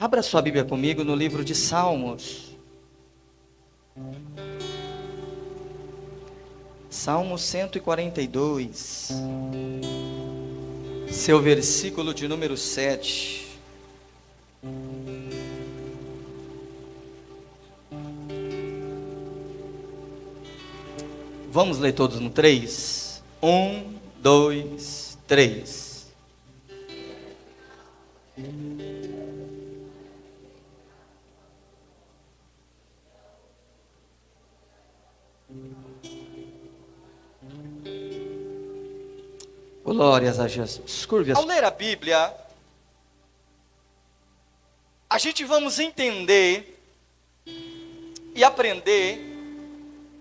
Abra sua Bíblia comigo no livro de Salmos. Salmo 142. Seu versículo de número 7. Vamos ler todos no 3? 1, 2, 3. Glórias a Jesus. Curve Ao ler a Bíblia, a gente vamos entender e aprender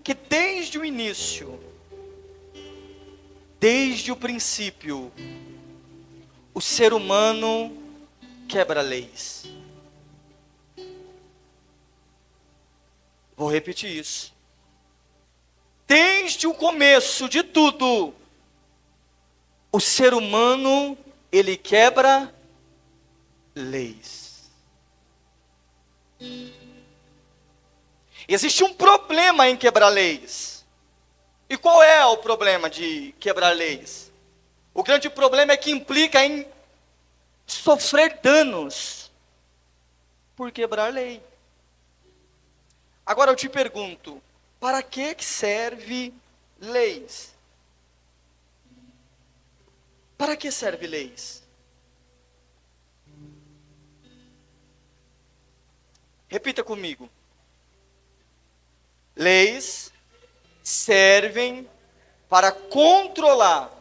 que desde o início, desde o princípio, o ser humano quebra leis. Vou repetir isso. Desde o começo de tudo, o ser humano, ele quebra leis. Existe um problema em quebrar leis. E qual é o problema de quebrar leis? O grande problema é que implica em sofrer danos por quebrar lei. Agora eu te pergunto, para que serve leis? Para que serve leis? Repita comigo. Leis servem para controlar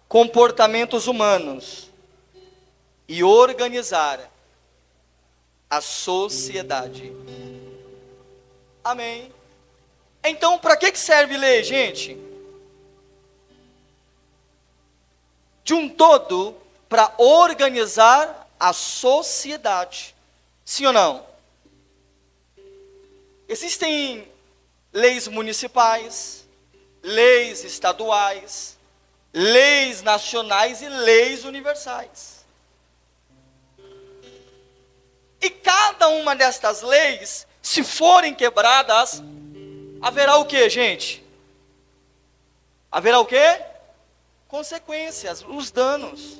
comportamentos humanos e organizar a sociedade. Amém. Então, para que serve lei, gente? De um todo, para organizar a sociedade. Sim ou não? Existem leis municipais, leis estaduais, leis nacionais e leis universais. E cada uma destas leis, se forem quebradas, haverá o que, gente? Haverá o quê? Consequências, os danos.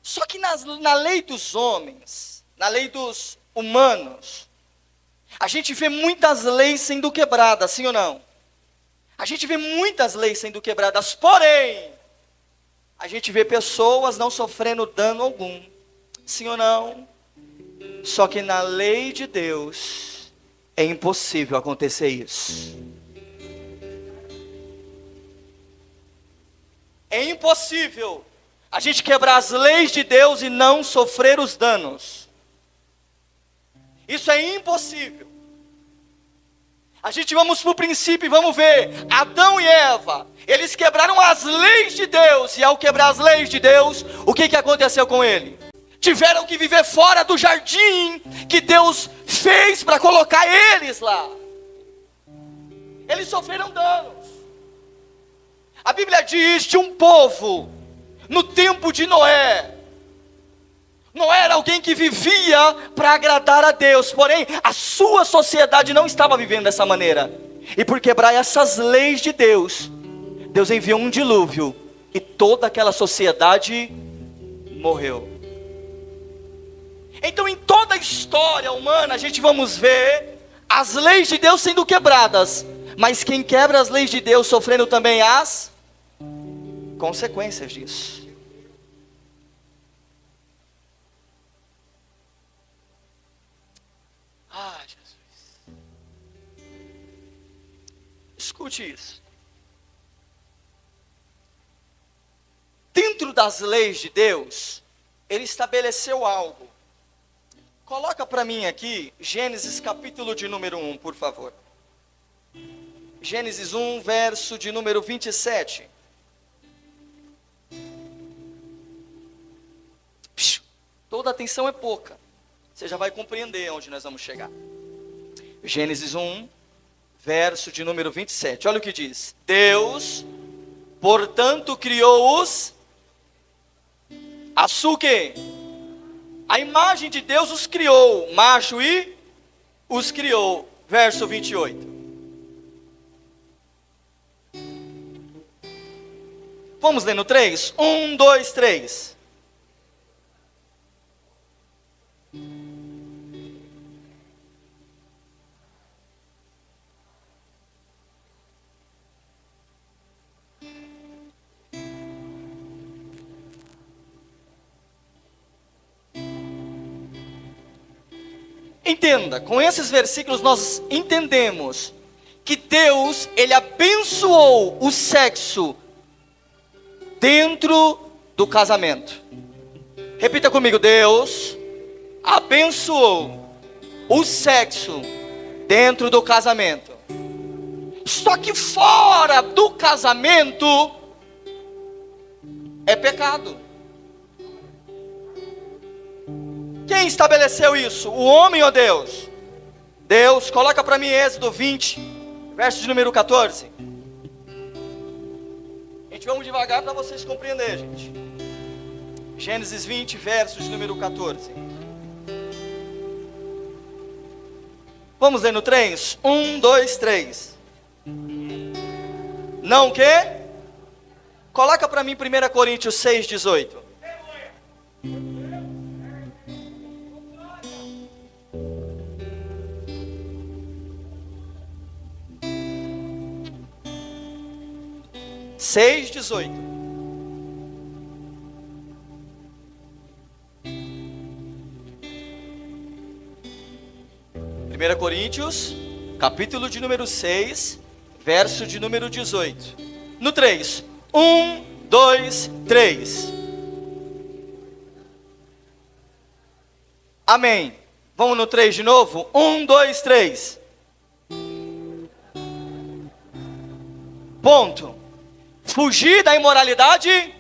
Só que na lei dos homens, na lei dos humanos, a gente vê muitas leis sendo quebradas, sim ou não? A gente vê muitas leis sendo quebradas, porém, a gente vê pessoas não sofrendo dano algum, sim ou não? Só que na lei de Deus, é impossível acontecer isso. É impossível a gente quebrar as leis de Deus e não sofrer os danos. Isso é impossível. A gente vamos para o princípio e vamos ver. Adão e Eva, eles quebraram as leis de Deus. E ao quebrar as leis de Deus, o que aconteceu com ele? Tiveram que viver fora do jardim que Deus fez para colocar eles lá. Eles sofreram danos. A Bíblia diz de um povo, no tempo de Noé. Noé era alguém que vivia para agradar a Deus, porém a sua sociedade não estava vivendo dessa maneira. E por quebrar essas leis de Deus, Deus enviou um dilúvio e toda aquela sociedade morreu. Então em toda a história humana a gente vamos ver as leis de Deus sendo quebradas, mas quem quebra as leis de Deus sofrendo também as consequências disso. Ah, Jesus. Escute isso. Dentro das leis de Deus, Ele estabeleceu algo. Coloca para mim aqui, Gênesis capítulo de número 1, por favor. Gênesis 1, verso de número 27. Toda atenção é pouca. Você já vai compreender onde nós vamos chegar. Gênesis 1, verso de número 27. Olha o que diz. Deus, portanto, criou os Açúcar. A imagem de Deus os criou, macho e os criou. Verso 28. Vamos ler no 3? 1, 2, 3. Entenda, com esses versículos nós entendemos que Deus, Ele abençoou o sexo dentro do casamento. Repita comigo: Deus abençoou o sexo dentro do casamento. Só que fora do casamento é pecado. Quem estabeleceu isso? O homem ou Deus? Deus. Coloca para mim Êxodo 20, verso de número 14. Gente, vamos devagar para vocês compreenderem, gente. Gênesis 20, verso de número 14. Vamos ler no 3? 1, 2, 3. Não o quê? Coloca para mim 1 Coríntios 6, 18. Seis, 18. Primeira Coríntios, capítulo de número 6, verso de número 18. No 3. 1, 2, 3. Amém. Vamos no 3 de novo? 1, 2, 3. Ponto. Fugir da imoralidade.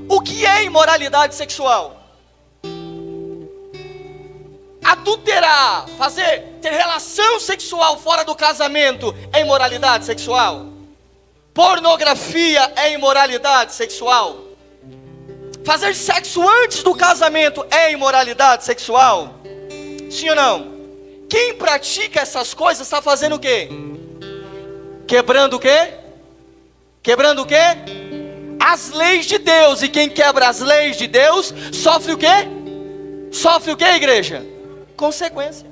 O que é imoralidade sexual? Adulterar, ter relação sexual fora do casamento é imoralidade sexual. Pornografia é imoralidade sexual. Fazer sexo antes do casamento é imoralidade sexual? Sim ou não? Quem pratica essas coisas está fazendo o quê? Quebrando o quê? Quebrando o quê? As leis de Deus. E quem quebra as leis de Deus sofre o quê? Sofre o quê, igreja? Consequência.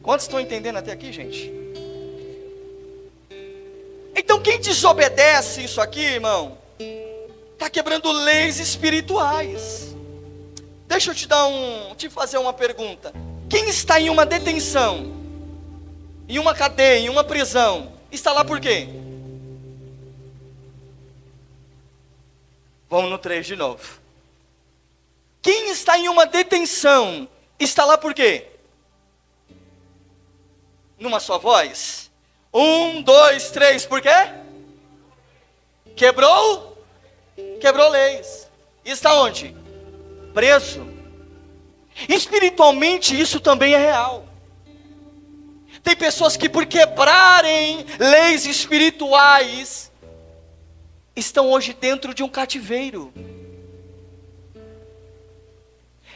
Quantos estão entendendo até aqui, gente? Então quem desobedece isso aqui, irmão, está quebrando leis espirituais. Deixa eu te fazer uma pergunta. Quem está em uma detenção, em uma cadeia, em uma prisão, está lá por quê? Vamos no 3 de novo. Quem está em uma detenção, está lá por quê? Numa só voz. 1, 2, 3, por quê? Quebrou leis. E está onde? Preso. Espiritualmente isso também é real. Tem pessoas que por quebrarem leis espirituais estão hoje dentro de um cativeiro.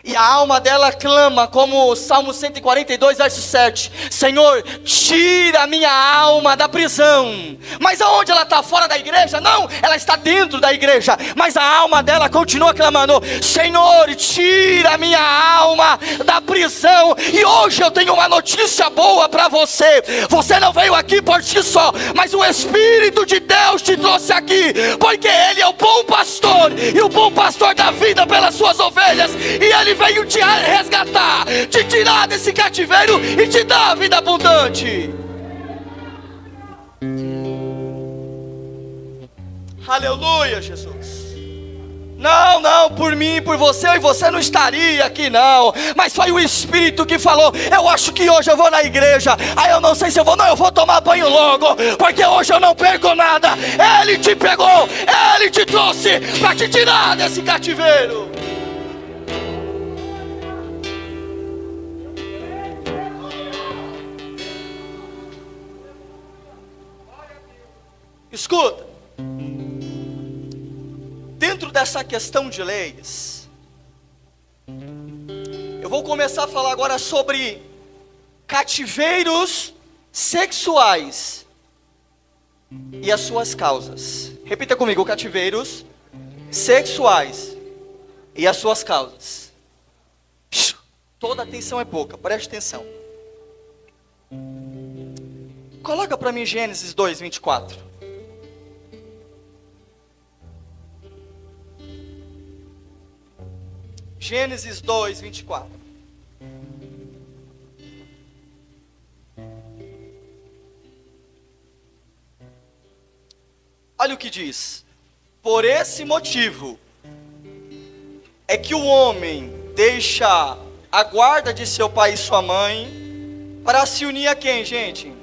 E a alma dela clama, como o Salmo 142, verso 7. Senhor, tira a minha alma da prisão. Mas aonde ela está? Fora da igreja? Não, ela está dentro da igreja. Mas a alma dela continua clamando: Senhor, tira a minha alma da prisão. E hoje eu tenho uma notícia boa para você. Você não veio aqui por si só, mas o Espírito de Deus te trouxe aqui, porque Ele é o bom pastor, e o bom pastor dá vida pelas suas ovelhas. E Ele veio te resgatar, te tirar desse cativeiro e te dar a vida abundante. Aleluia, Jesus. Não, por mim, por você, e você não estaria aqui não. Mas foi o Espírito que falou: eu acho que hoje eu vou na igreja. Aí eu não sei se eu vou, não, eu vou tomar banho logo, porque hoje eu não perco nada. Ele te pegou, Ele te trouxe para te tirar desse cativeiro. Escuta, dentro dessa questão de leis, eu vou começar a falar agora sobre cativeiros sexuais e as suas causas. Repita comigo: cativeiros sexuais e as suas causas. Toda atenção é pouca, preste atenção. Coloca para mim Gênesis 2, 24. Gênesis 2, 24. Olha o que diz: por esse motivo é que o homem deixa a guarda de seu pai e sua mãe para se unir a quem, gente?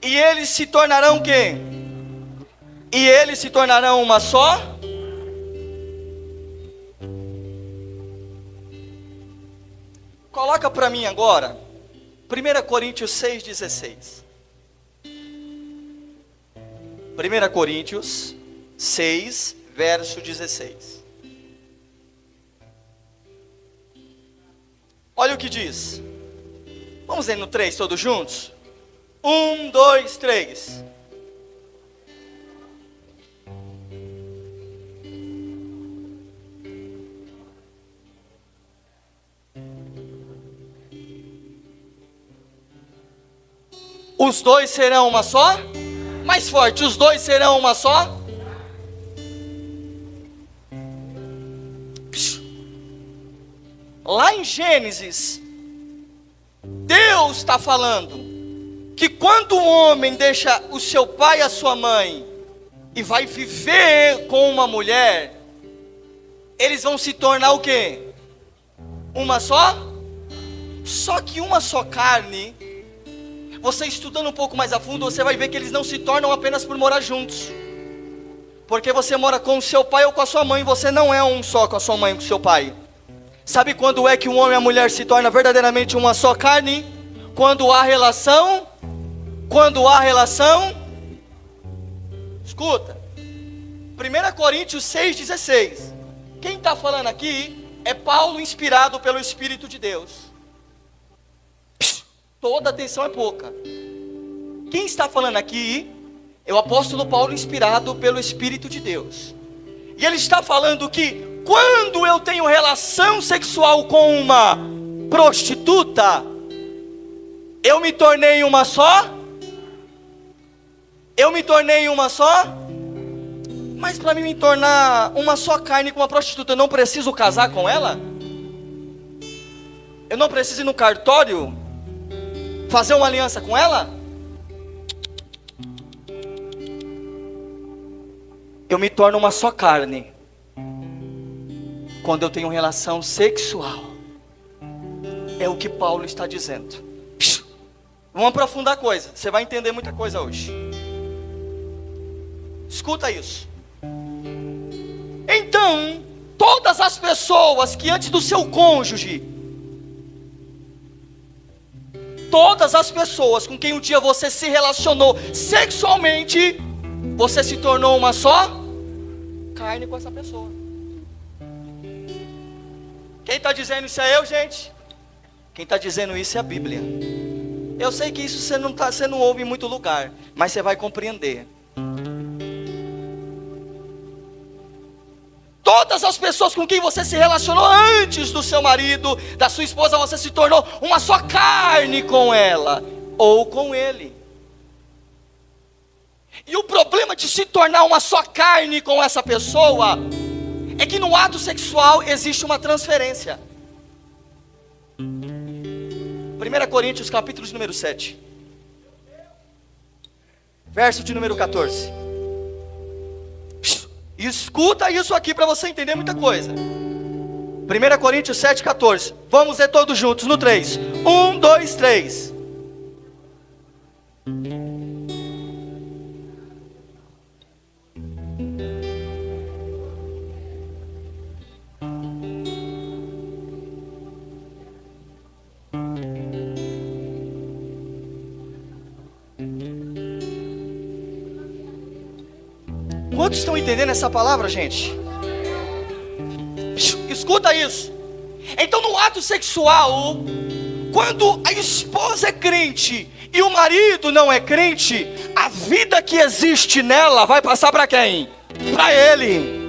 E eles se tornarão quem? E eles se tornarão uma só? Coloca para mim agora 1 Coríntios 6,16. 1 Coríntios 6, verso 16. Olha o que diz. Vamos ler no 3 todos juntos? 1, 2, 3. Os dois serão uma só? Mais forte, os dois serão uma só? Lá em Gênesis, Deus está falando que quando o homem deixa o seu pai e a sua mãe e vai viver com uma mulher, eles vão se tornar o quê? Uma só? Só que uma só carne. Você estudando um pouco mais a fundo, você vai ver que eles não se tornam apenas por morar juntos. Porque você mora com o seu pai ou com a sua mãe, você não é um só com a sua mãe ou com o seu pai. Sabe quando é que um homem e a mulher se tornam verdadeiramente uma só carne? Quando há relação. Escuta, 1 Coríntios 6,16. Quem está falando aqui é Paulo, inspirado pelo Espírito de Deus. Toda atenção é pouca. Quem está falando aqui é o apóstolo Paulo, inspirado pelo Espírito de Deus. E ele está falando que quando eu tenho relação sexual com uma prostituta, eu me tornei uma só? Eu me tornei uma só? Mas para mim me tornar uma só carne com uma prostituta, eu não preciso casar com ela? Eu não preciso ir no cartório fazer uma aliança com ela? Eu me torno uma só carne quando eu tenho relação sexual. É o que Paulo está dizendo. Vamos aprofundar a coisa. Você vai entender muita coisa hoje. Escuta isso. Então, todas as pessoas que antes do seu cônjuge, todas as pessoas com quem um dia você se relacionou sexualmente, você se tornou uma só carne com essa pessoa. Quem está dizendo isso é eu, gente? Quem está dizendo isso é a Bíblia. Eu sei que isso você não ouve em muito lugar, mas você vai compreender. Todas as pessoas com quem você se relacionou antes do seu marido, da sua esposa, você se tornou uma só carne com ela ou com ele. E o problema de se tornar uma só carne com essa pessoa é que no ato sexual existe uma transferência. 1 Coríntios capítulo de número 7, verso de número 14. Escuta isso aqui para você entender muita coisa. 1 Coríntios 7, 14. Vamos ler todos juntos no 3. 1, 2, 3. Quantos estão entendendo essa palavra, gente? Escuta isso. Então no ato sexual, quando a esposa é crente e o marido não é crente, a vida que existe nela vai passar para quem? Para ele.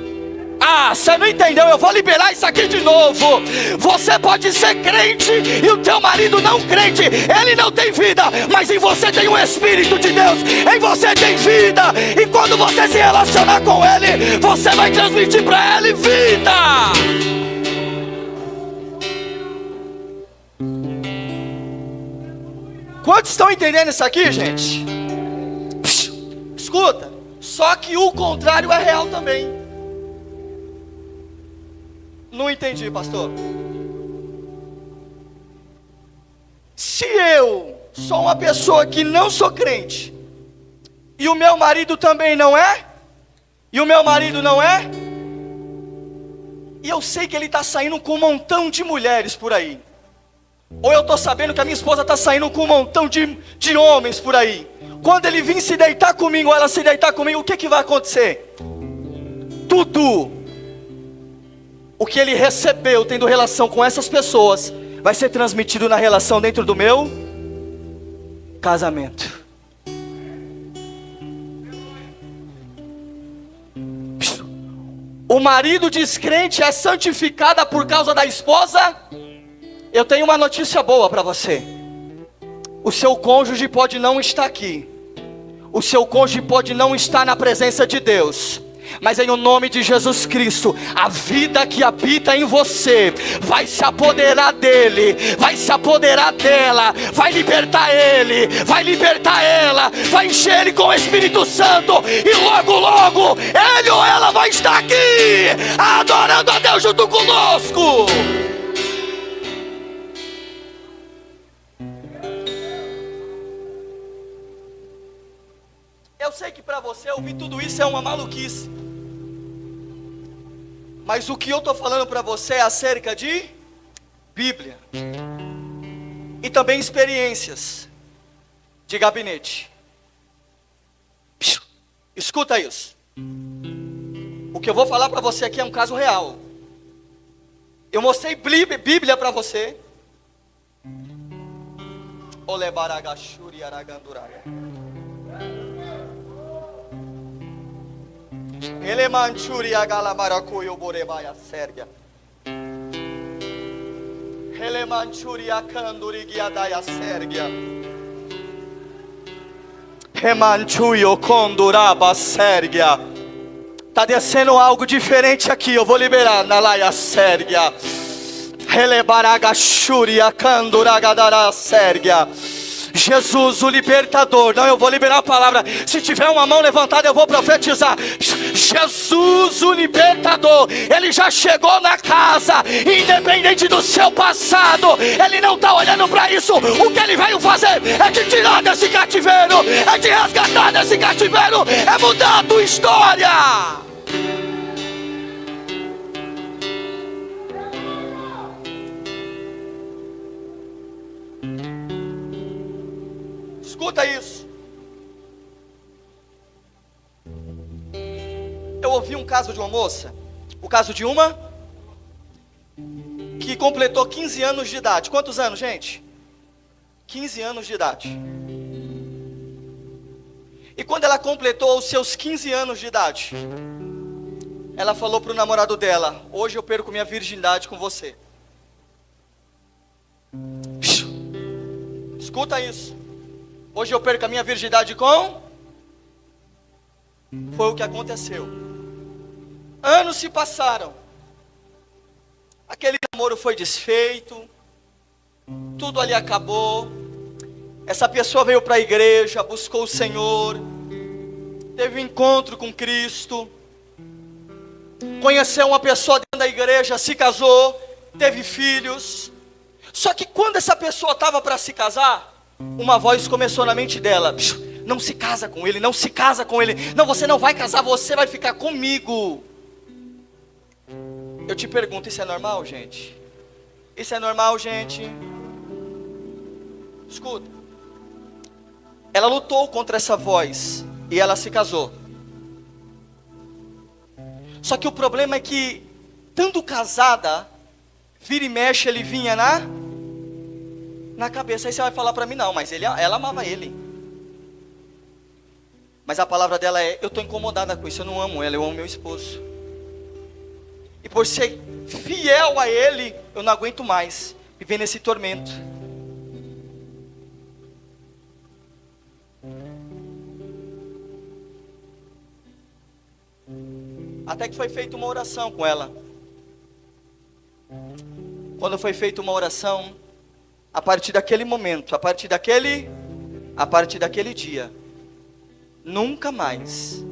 Ah, você não entendeu? Eu vou liberar isso aqui de novo. Você pode ser crente e o teu marido não crente, ele não tem vida, mas em você tem um Espírito de Deus, em você tem vida. E quando você se relacionar com ele, você vai transmitir para ele vida. Quantos estão entendendo isso aqui, gente? Escuta, só que o contrário é real também. Não entendi, pastor. Se eu sou uma pessoa que não sou crente, e o meu marido também não é, e o meu marido não é, e eu sei que ele está saindo com um montão de mulheres por aí, ou eu estou sabendo que a minha esposa está saindo com um montão de homens por aí, quando ele vir se deitar comigo, ou ela se deitar comigo, o que vai acontecer? Tudo o que ele recebeu tendo relação com essas pessoas vai ser transmitido na relação dentro do meu casamento. O marido descrente é santificado por causa da esposa. Eu tenho uma notícia boa para você. O seu cônjuge pode não estar aqui, o seu cônjuge pode não estar na presença de Deus, mas em o nome de Jesus Cristo, a vida que habita em você vai se apoderar dele, vai se apoderar dela, vai libertar ele, vai libertar ela, vai encher ele com o Espírito Santo, e logo logo ele ou ela vai estar aqui adorando a Deus junto conosco. Eu sei que para você ouvir tudo isso é uma maluquice, mas o que eu estou falando para você é acerca de Bíblia e também experiências de gabinete. Escuta isso. O que eu vou falar para você aqui é um caso real. Eu mostrei Bíblia para você. Olebaragashuri araganduraga. Ele manchuri a galamaracuio borebaia sérgia. Ele manchuri a canduri guiadaia sérgia. Remanchuio conduraba sérgia. Tá descendo algo diferente aqui, eu vou liberar na laia sérgia. Ele baragashuri a canduragadara sérgia. Jesus, o libertador. Não, eu vou liberar a palavra. Se tiver uma mão levantada, eu vou profetizar. Jesus, o libertador, ele já chegou na casa, independente do seu passado. Ele não está olhando para isso. O que ele veio fazer é te tirar desse cativeiro, é te resgatar desse cativeiro, é mudar a tua história. Escuta isso. Eu ouvi um caso de uma moça, o caso de uma que completou 15 anos de idade. Quantos anos, gente? 15 anos de idade. E quando ela completou os seus 15 anos de idade, ela falou para o namorado dela: hoje eu perco minha virgindade com você. Escuta isso. Hoje eu perco a minha virgindade com... Foi o que aconteceu. Anos se passaram. Aquele namoro foi desfeito. Tudo ali acabou. Essa pessoa veio para a igreja, buscou o Senhor, teve um encontro com Cristo, conheceu uma pessoa dentro da igreja, se casou, teve filhos. Só que quando essa pessoa estava para se casar, uma voz começou na mente dela: não se casa com ele, não se casa com ele. Não, você não vai casar, você vai ficar comigo. Eu te pergunto, isso é normal, gente? Isso é normal, gente? Escuta. Ela lutou contra essa voz e ela se casou. Só que o problema é que, estando casada, vira e mexe, ele vinha na cabeça. Aí você vai falar para mim, não, mas ela amava ele. Mas a palavra dela é, eu estou incomodada com isso, eu não amo ela, eu amo meu esposo. E por ser fiel a ele, eu não aguento mais viver nesse tormento. Até que foi feita uma oração com ela. Quando foi feita uma oração, a partir daquele momento, a partir daquele dia, nunca mais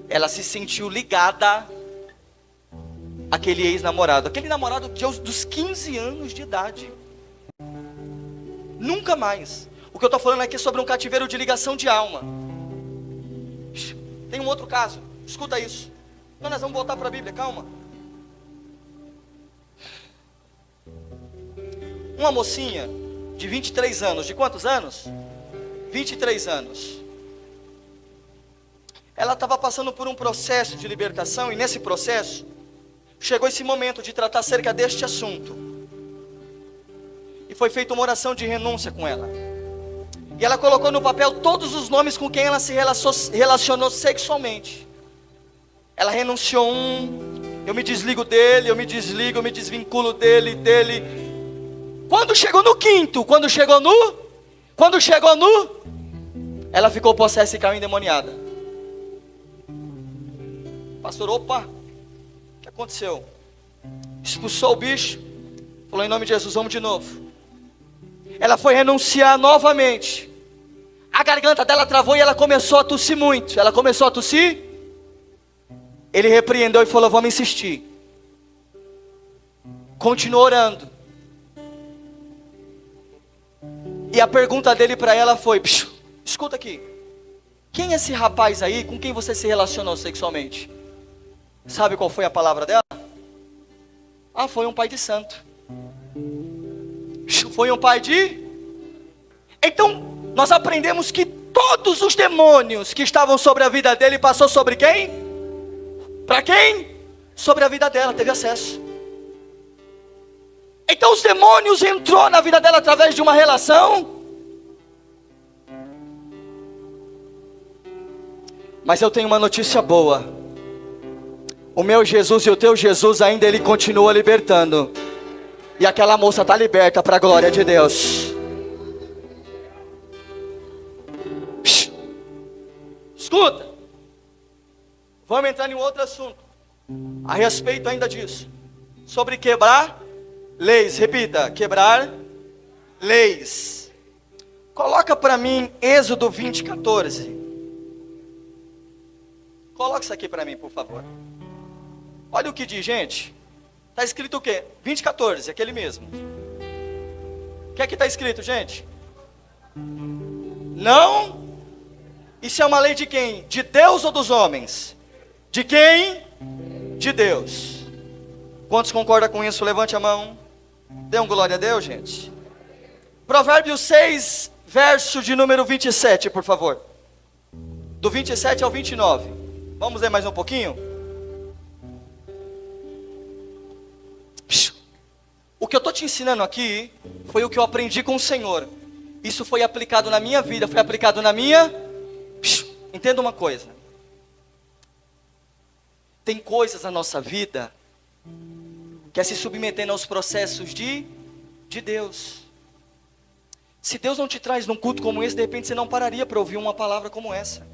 ela se sentiu ligada àquele ex-namorado. Aquele namorado dos 15 anos de idade. Nunca mais. O que eu estou falando aqui é sobre um cativeiro de ligação de alma. Tem um outro caso, escuta isso. Não, nós vamos voltar para a Bíblia, calma. Uma mocinha de 23 anos, de quantos anos? 23 anos. Ela estava passando por um processo de libertação, e nesse processo, chegou esse momento de tratar acerca deste assunto. E foi feita uma oração de renúncia com ela. E ela colocou no papel todos os nomes com quem ela se relacionou sexualmente. Ela renunciou eu me desligo dele, eu me desvinculo dele. Quando chegou no quinto, ela ficou possessa e caiu endemoniada. Pastor, opa, o que aconteceu? Expulsou o bicho, falou em nome de Jesus, vamos de novo. Ela foi renunciar novamente. A garganta dela travou e ela começou a tossir muito. Ele repreendeu e falou, vamos insistir. Continuou orando. E a pergunta dele para ela foi, escuta aqui, quem é esse rapaz aí com quem você se relacionou sexualmente? Sabe qual foi a palavra dela? Foi um pai de santo. Foi um pai de... Então, nós aprendemos que todos os demônios que estavam sobre a vida dele, passou sobre quem? Para quem? Sobre a vida dela, teve acesso. Então os demônios entrou na vida dela através de uma relação. Mas eu tenho uma notícia boa. O meu Jesus e o teu Jesus ainda ele continua libertando. E aquela moça está liberta para a glória de Deus. Escuta. Vamos entrar em outro assunto. A respeito ainda disso. Sobre quebrar leis. Repita, quebrar leis. Coloca para mim Êxodo 20:14. Coloca isso aqui para mim, por favor. Olha o que diz, gente. Está escrito o quê? 20:14, aquele mesmo. O que é que está escrito, gente? Não. Isso é uma lei de quem? De Deus ou dos homens? De quem? De Deus. Quantos concordam com isso? Levante a mão. Dê um glória a Deus, gente. Provérbios 6, verso de número 27, por favor. Do 27 ao 29. Vamos ler mais um pouquinho? O que eu estou te ensinando aqui foi o que eu aprendi com o Senhor. Isso foi aplicado na minha vida, foi aplicado na minha... Entenda uma coisa. Tem coisas na nossa vida que é se submetendo aos processos de Deus. Se Deus não te traz num culto como esse, de repente você não pararia para ouvir uma palavra como essa.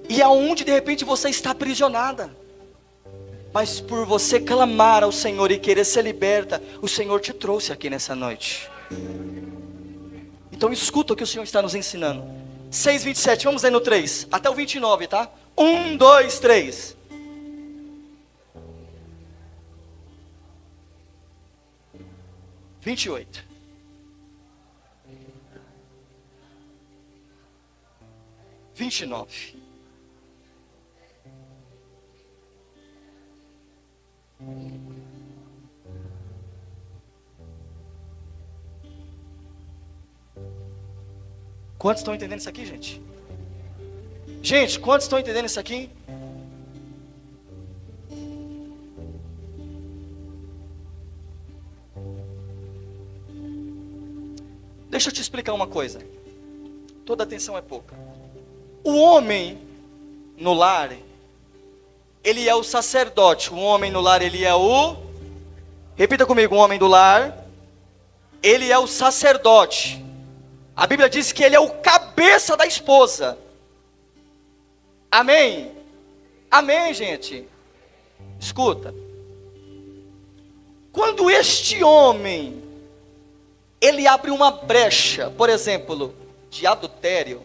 E aonde de repente você está aprisionada, mas por você clamar ao Senhor e querer ser liberta, o Senhor te trouxe aqui nessa noite. Então escuta o que o Senhor está nos ensinando. 6:27, vamos aí no 3, até o 29, tá? 1, 2, 3. (28) (29) Quantos estão entendendo isso aqui, gente? Gente, quantos estão entendendo isso aqui? Deixa eu te explicar uma coisa. Toda atenção é pouca. O homem no lar, ele é o sacerdote. O homem no lar, ele é o... Repita comigo, o homem do lar, ele é o sacerdote. A Bíblia diz que ele é o cabeça da esposa. Amém? Amém, gente? Escuta. Quando este homem, ele abre uma brecha, por exemplo, de adultério.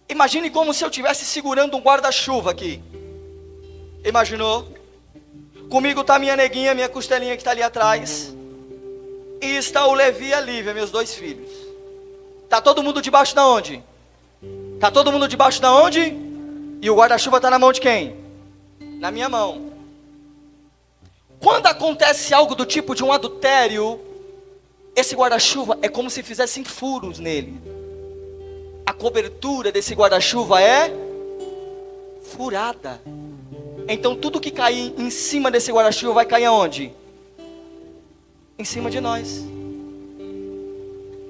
Imagine como se eu estivesse segurando um guarda-chuva aqui. Imaginou? Comigo está minha neguinha, minha costelinha que está ali atrás. E está o Levi e a Lívia, meus 2 filhos. Está todo mundo debaixo da onde? Está todo mundo debaixo da onde? E o guarda-chuva está na mão de quem? Na minha mão. Quando acontece algo do tipo de um adultério, esse guarda-chuva é como se fizessem furos nele. A cobertura desse guarda-chuva é furada. Então tudo que cair em cima desse guarda-chuva vai cair aonde? Em cima de nós.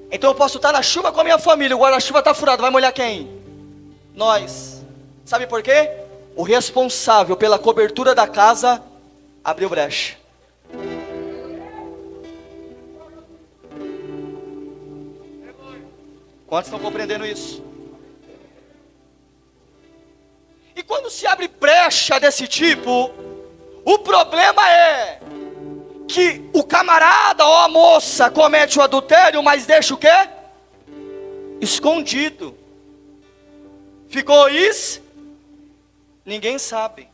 Então eu posso estar na chuva com a minha família, o guarda-chuva está furado, vai molhar quem? Nós. Sabe por quê? O responsável pela cobertura da casa abriu brecha. Quantos estão compreendendo isso? E quando se abre brecha desse tipo, o problema é que o camarada ou a moça comete o adultério, mas deixa o quê? Escondido. Ficou isso? Ninguém sabe.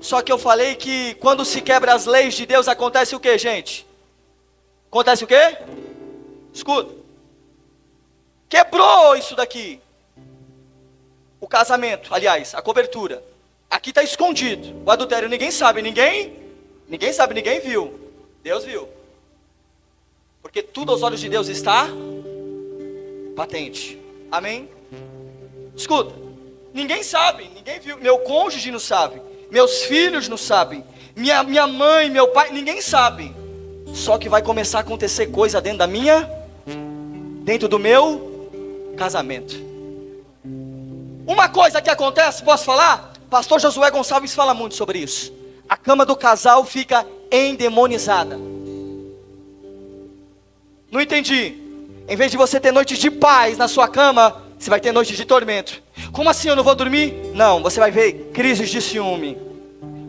Só que eu falei que quando se quebra as leis de Deus, acontece o que, gente? Acontece o quê? Escuta. Quebrou isso daqui. O casamento, aliás, a cobertura. Aqui está escondido. O adultério ninguém sabe, ninguém sabe, ninguém viu. Deus viu. Porque tudo aos olhos de Deus está patente. Amém? Escuta. Ninguém sabe, ninguém viu. Meu cônjuge não sabe. Meus filhos não sabem. Minha mãe, meu pai, ninguém sabe. Só que vai começar a acontecer coisa dentro do meu casamento. Uma coisa que acontece, posso falar? Pastor Josué Gonçalves fala muito sobre isso. A cama do casal fica endemonizada. Não entendi. Em vez de você ter noites de paz na sua cama, você vai ter noites de tormento. Como assim eu não vou dormir? Não, você vai ver crises de ciúme.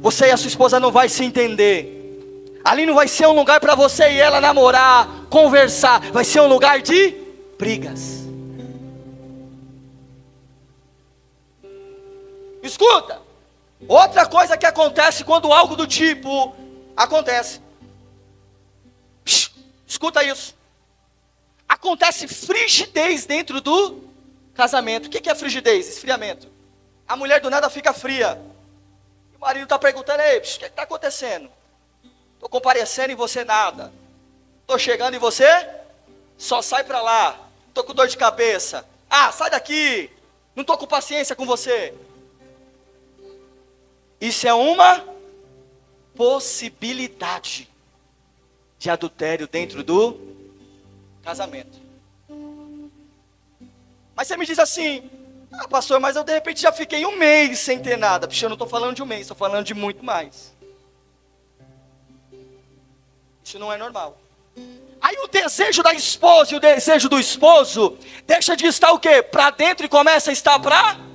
Você e a sua esposa não vai se entender. Ali não vai ser um lugar para você e ela namorar, conversar. Vai ser um lugar de brigas. Escuta. Outra coisa que acontece quando algo do tipo acontece. Escuta isso. Acontece frigidez dentro do casamento. O que é frigidez? Esfriamento. A mulher do nada fica fria. E o marido está perguntando: ei, o que está acontecendo? Estou comparecendo e você nada. Estou chegando e você só sai para lá. Estou com dor de cabeça. Ah, sai daqui. Não estou com paciência com você. Isso é uma possibilidade de adultério dentro do casamento. Mas você me diz assim: ah, pastor, mas eu de repente já fiquei um mês sem ter nada. Puxa, eu não estou falando de um mês, estou falando de muito mais. Isso não é normal. Aí o desejo da esposa e o desejo do esposo deixa de estar o quê? Para dentro e começa a estar para...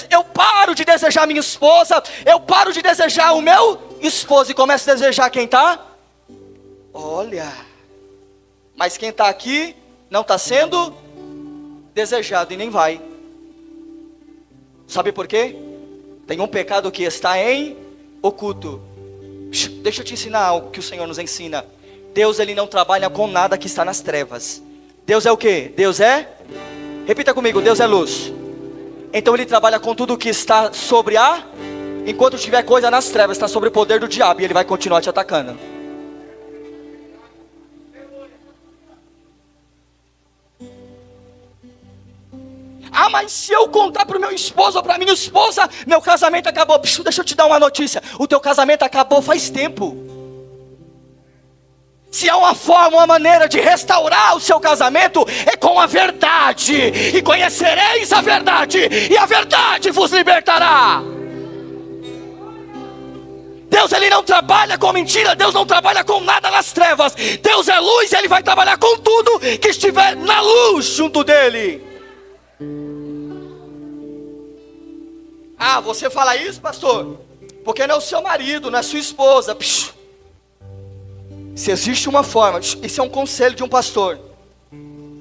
Eu paro de desejar minha esposa, eu paro de desejar o meu esposo e começo a desejar quem está? Olha, mas quem está aqui não está sendo desejado e nem vai. Sabe por quê? Tem um pecado que está em oculto. Deixa eu te ensinar algo que o Senhor nos ensina. Deus, Ele não trabalha com nada que está nas trevas. Deus é o quê? Deus é? Repita comigo, Deus é luz. Então Ele trabalha com tudo que está sobre enquanto tiver coisa nas trevas, está sobre o poder do diabo, e ele vai continuar te atacando. Ah, mas se eu contar para o meu esposo ou para a minha esposa, meu casamento acabou. Deixa eu te dar uma notícia. O teu casamento acabou faz tempo. Se há uma forma, uma maneira de restaurar o seu casamento, é com a verdade. E conhecereis a verdade, e a verdade vos libertará. Deus, Ele não trabalha com mentira. Deus não trabalha com nada nas trevas. Deus é luz e Ele vai trabalhar com tudo que estiver na luz junto dEle. Ah, você fala isso, pastor? Porque não é o seu marido, não é a sua esposa. Psh. Se existe uma forma, isso é um conselho de um pastor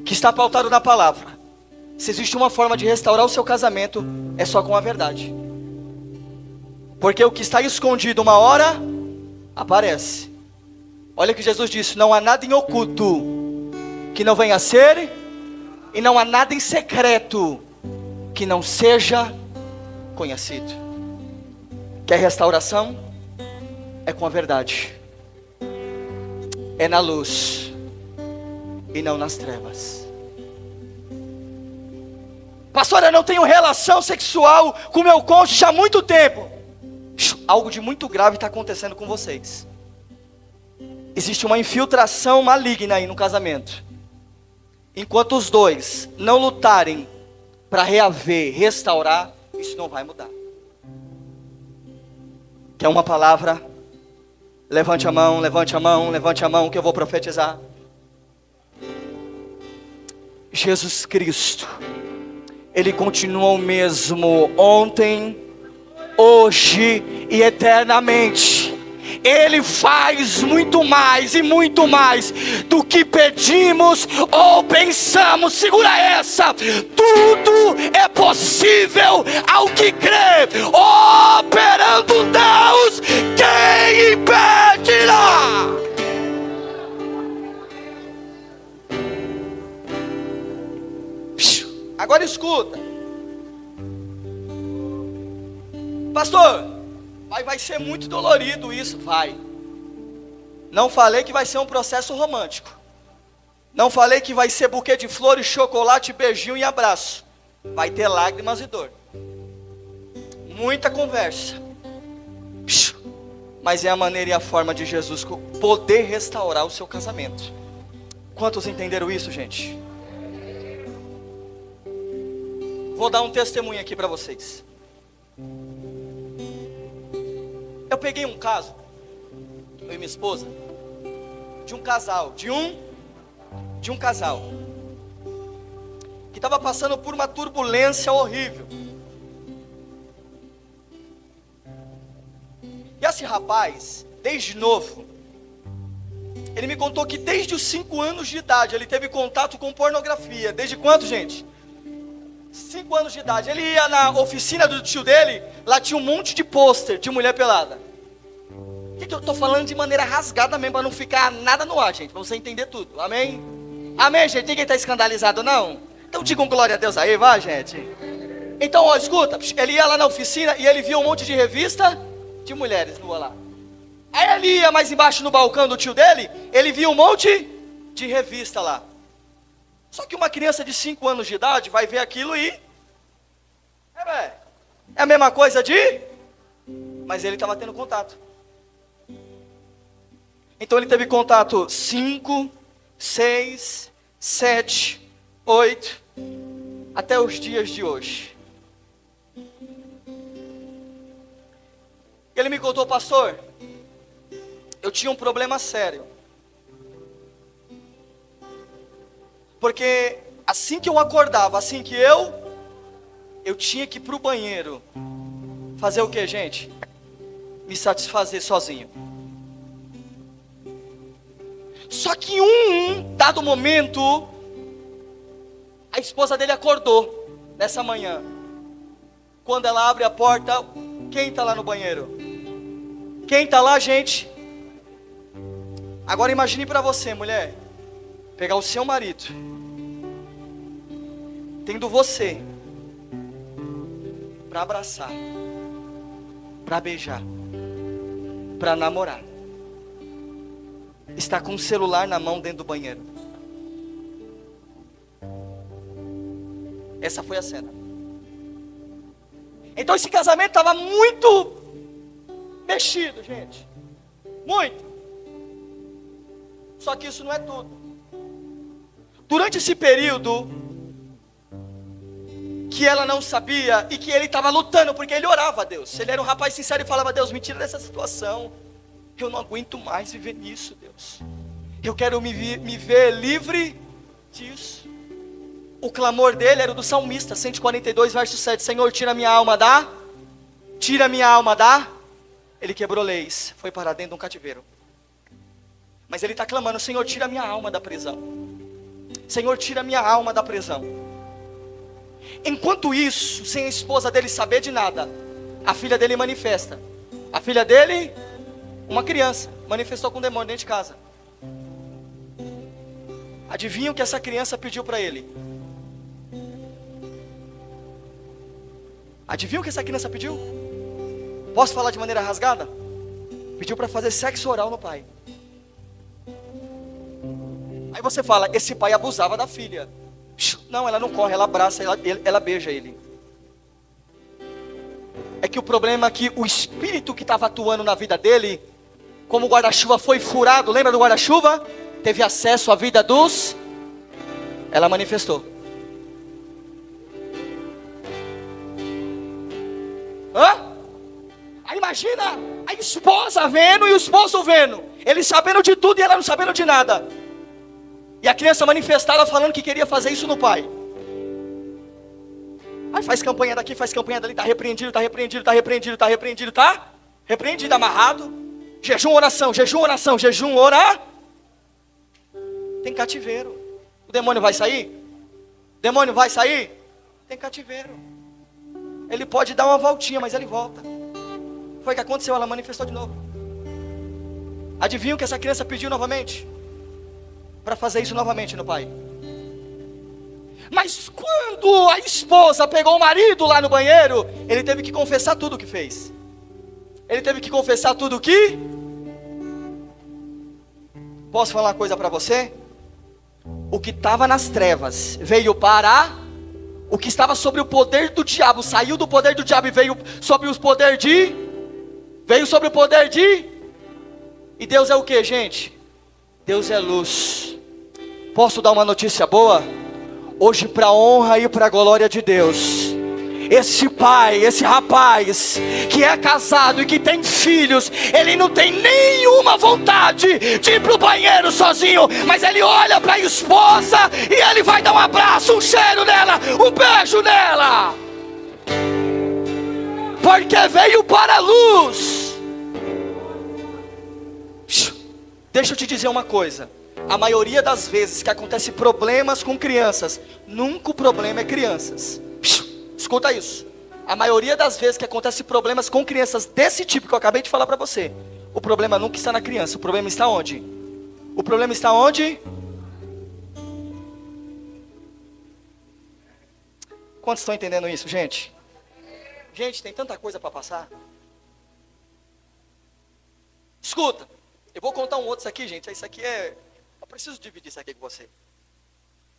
que está pautado na palavra. Se existe uma forma de restaurar o seu casamento, é só com a verdade. Porque o que está escondido uma hora, aparece. Olha o que Jesus disse: não há nada em oculto que não venha a ser, e não há nada em secreto que não seja conhecido. Quer restauração? É com a verdade. É na luz e não nas trevas. Pastor, eu não tenho relação sexual com meu cônjuge há muito tempo. Algo de muito grave está acontecendo com vocês. Existe uma infiltração maligna aí no casamento. Enquanto os dois não lutarem para reaver, restaurar, isso não vai mudar. Quer uma palavra? Levante a mão, levante a mão, levante a mão que eu vou profetizar. Jesus Cristo, Ele continua o mesmo ontem, hoje e eternamente. Ele faz muito mais e muito mais do que pedimos ou pensamos. Segura essa: tudo é possível ao que crê. Operando Deus, quem impedirá? Agora escuta, pastor. Vai ser muito dolorido isso, vai. Não falei que vai ser um processo romântico. Não falei que vai ser buquê de flores, chocolate, beijinho e abraço. Vai ter lágrimas e dor. Muita conversa. Mas é a maneira e a forma de Jesus poder restaurar o seu casamento. Quantos entenderam isso, gente? Vou dar um testemunho aqui para vocês. Eu peguei um caso, eu e minha esposa, de um casal, de um casal, que estava passando por uma turbulência horrível. E esse rapaz, desde novo, ele me contou que desde os 5 anos de idade, ele teve contato com pornografia. Desde quanto, gente? 5 anos de idade. Ele ia na oficina do tio dele, lá tinha um monte de pôster de mulher pelada. Gente, eu estou falando de maneira rasgada mesmo, para não ficar nada no ar, gente, para você entender tudo, amém? Amém, gente? Ninguém está escandalizado, não? Então digam glória a Deus aí, vai, gente. Então, ó, escuta, ele ia lá na oficina e ele via um monte de revista de mulheres nuas lá. Aí ele ia mais embaixo no balcão do tio dele, ele via um monte de revista lá. Só que uma criança de 5 anos de idade vai ver aquilo e... é a mesma coisa de... Mas ele estava tendo contato. Então ele teve contato 5, 6, 7, 8, até os dias de hoje. Ele me contou: pastor, eu tinha um problema sério. Porque assim que eu acordava, assim que eu tinha que ir para o banheiro. Fazer o que, gente? Me satisfazer sozinho. Só que em um dado momento, a esposa dele acordou nessa manhã. Quando ela abre a porta, quem está lá no banheiro? Quem está lá, gente? Agora imagine para você, mulher, pegar o seu marido, tendo você para abraçar, para beijar, para namorar, está com o celular na mão dentro do banheiro. Essa foi a cena. Então esse casamento estava muito mexido, gente. Muito. Só que isso não é tudo. Durante esse período que ela não sabia e que ele estava lutando, porque ele orava a Deus. Ele era um rapaz sincero e falava: Deus, me tira dessa situação. Eu não aguento mais viver nisso, Deus. Eu quero me ver livre disso. O clamor dele era o do salmista, 142, verso 7. Senhor, tira minha alma da... Tira minha alma da... Ele quebrou leis, foi parar dentro de um cativeiro. Mas ele está clamando: Senhor, tira minha alma da prisão. Senhor, tira minha alma da prisão. Enquanto isso, sem a esposa dele saber de nada, a filha dele manifesta. A filha dele, uma criança, manifestou com um demônio dentro de casa. Adivinha o que essa criança pediu para ele? Adivinha o que essa criança pediu? Posso falar de maneira rasgada? Pediu para fazer sexo oral no pai. Aí você fala: esse pai abusava da filha. Não, ela não corre, ela abraça, ela beija ele. É que o problema é que o espírito que estava atuando na vida dele, como o guarda-chuva foi furado, lembra do guarda-chuva? Teve acesso à vida dos... Ela manifestou. Hã? Aí imagina a esposa vendo e o esposo vendo. Ele sabendo de tudo e ela não sabendo de nada. E a criança manifestada falando que queria fazer isso no pai. Aí faz campanha daqui, faz campanha dali, tá repreendido, tá repreendido, tá repreendido, tá repreendido, tá? Repreendido, amarrado. Jejum, oração, jejum, oração, jejum, orar. Tem cativeiro. O demônio vai sair? O demônio vai sair? Tem cativeiro. Ele pode dar uma voltinha, mas ele volta. Foi o que aconteceu, ela manifestou de novo. Adivinha o que essa criança pediu novamente? Para fazer isso novamente no pai. Mas quando a esposa pegou o marido lá no banheiro, ele teve que confessar tudo o que fez. Ele teve que confessar tudo o que... Posso falar uma coisa para você? O que estava nas trevas veio para... O que estava sobre o poder do diabo saiu do poder do diabo e veio sobre o poder de... Veio sobre o poder de... E Deus é o que, gente? Deus é luz. Posso dar uma notícia boa? Hoje, para a honra e para a glória de Deus, esse pai, esse rapaz que é casado e que tem filhos, ele não tem nenhuma vontade de ir para o banheiro sozinho, mas ele olha para a esposa e ele vai dar um abraço, um cheiro nela, um beijo nela, porque veio para a luz. Deixa eu te dizer uma coisa: a maioria das vezes que acontece problemas com crianças, nunca o problema é crianças. Escuta isso. A maioria das vezes que acontece problemas com crianças desse tipo que eu acabei de falar para você, o problema nunca está na criança. O problema está onde? O problema está onde? Quantos estão entendendo isso, gente? Gente, tem tanta coisa para passar. Escuta, eu vou contar um outro aqui, gente. Isso aqui é... Eu preciso dividir isso aqui com você.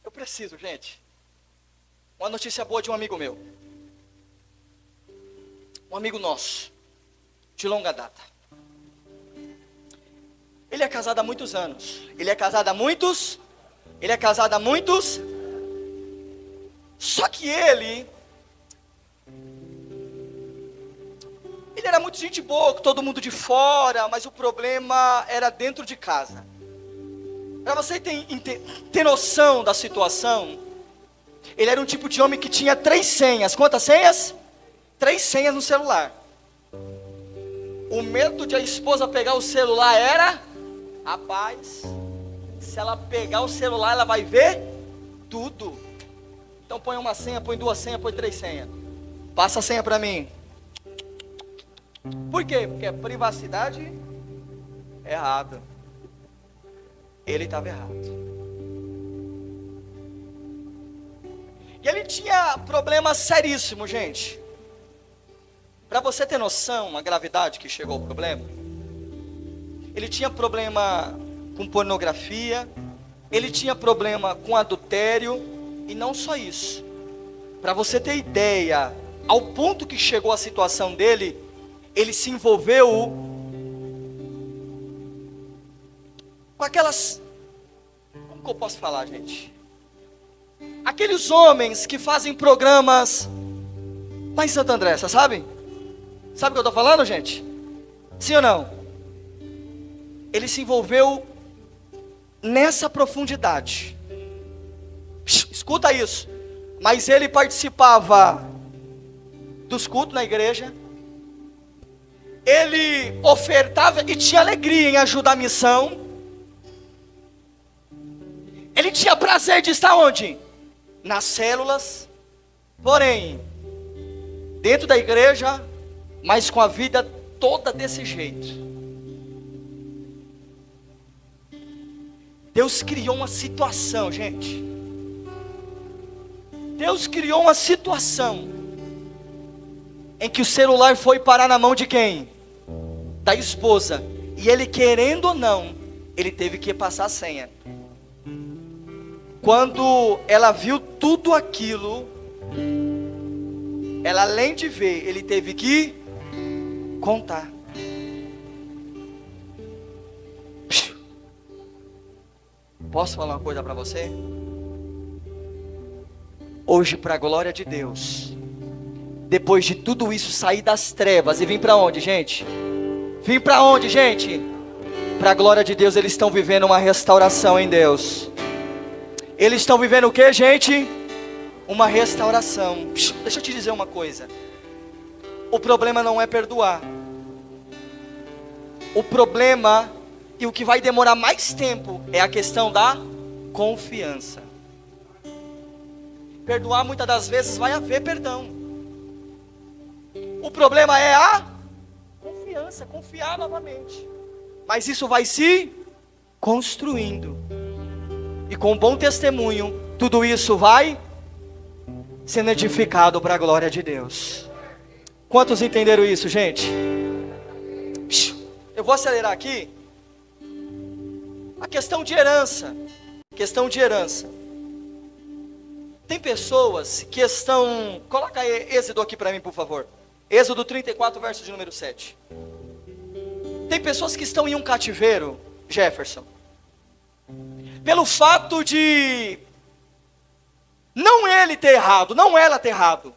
Eu preciso, gente. Uma notícia boa de um amigo meu. Um amigo nosso, de longa data. Ele é casado há muitos anos. Ele é casado há muitos. Só que ele era muito gente boa, com todo mundo de fora, mas o problema era dentro de casa. Para você ter noção da situação, ele era um tipo de homem que tinha 3 senhas. Quantas senhas? 3 senhas no celular. O medo de a esposa pegar o celular era: rapaz, se ela pegar o celular, ela vai ver tudo. Então põe uma senha, põe 2 senhas, põe 3 senhas. Passa a senha para mim. Por quê? Porque a privacidade é errada. Ele estava errado. E ele tinha problemas seríssimos, gente. Para você ter noção, a gravidade que chegou o problema, ele tinha problema com pornografia, ele tinha problema com adultério, e não só isso. Para você ter ideia, ao ponto que chegou a situação dele, ele se envolveu com aquelas que eu posso falar, gente? Aqueles homens que fazem programas lá em Santo André, você sabe? Sabe o que eu estou falando, gente? Sim ou não? Ele se envolveu nessa profundidade. Escuta isso. Mas ele participava dos cultos na igreja. Ele ofertava e tinha alegria em ajudar a missão. Ele tinha prazer de estar onde? Nas células. Porém, dentro da igreja, mas com a vida toda desse jeito. Deus criou uma situação, gente. Deus criou uma situação em que o celular foi parar na mão de quem? Da esposa. E ele, querendo ou não, ele teve que passar a senha. Quando ela viu tudo aquilo, ela, além de ver, ele teve que contar. Posso falar uma coisa para você? Hoje, para a glória de Deus, depois de tudo isso, sair das trevas e vir para onde, gente? Vir para onde, gente? Para a glória de Deus, eles estão vivendo uma restauração em Deus. Eles estão vivendo o que, gente? Uma restauração. Deixa eu te dizer uma coisa. O problema não é perdoar. O problema e o que vai demorar mais tempo é a questão da confiança. Perdoar muitas das vezes vai haver perdão. O problema é a confiança, confiar novamente. Mas isso vai se construindo. E com um bom testemunho, tudo isso vai sendo edificado para a glória de Deus. Quantos entenderam isso, gente? Eu vou acelerar aqui. A questão de herança. Questão de herança. Tem pessoas que estão... Coloca aí Êxodo aqui para mim, por favor. Êxodo 34, verso de número 7. Tem pessoas que estão em um cativeiro, Jefferson, pelo fato de não ele ter errado, não ela ter errado,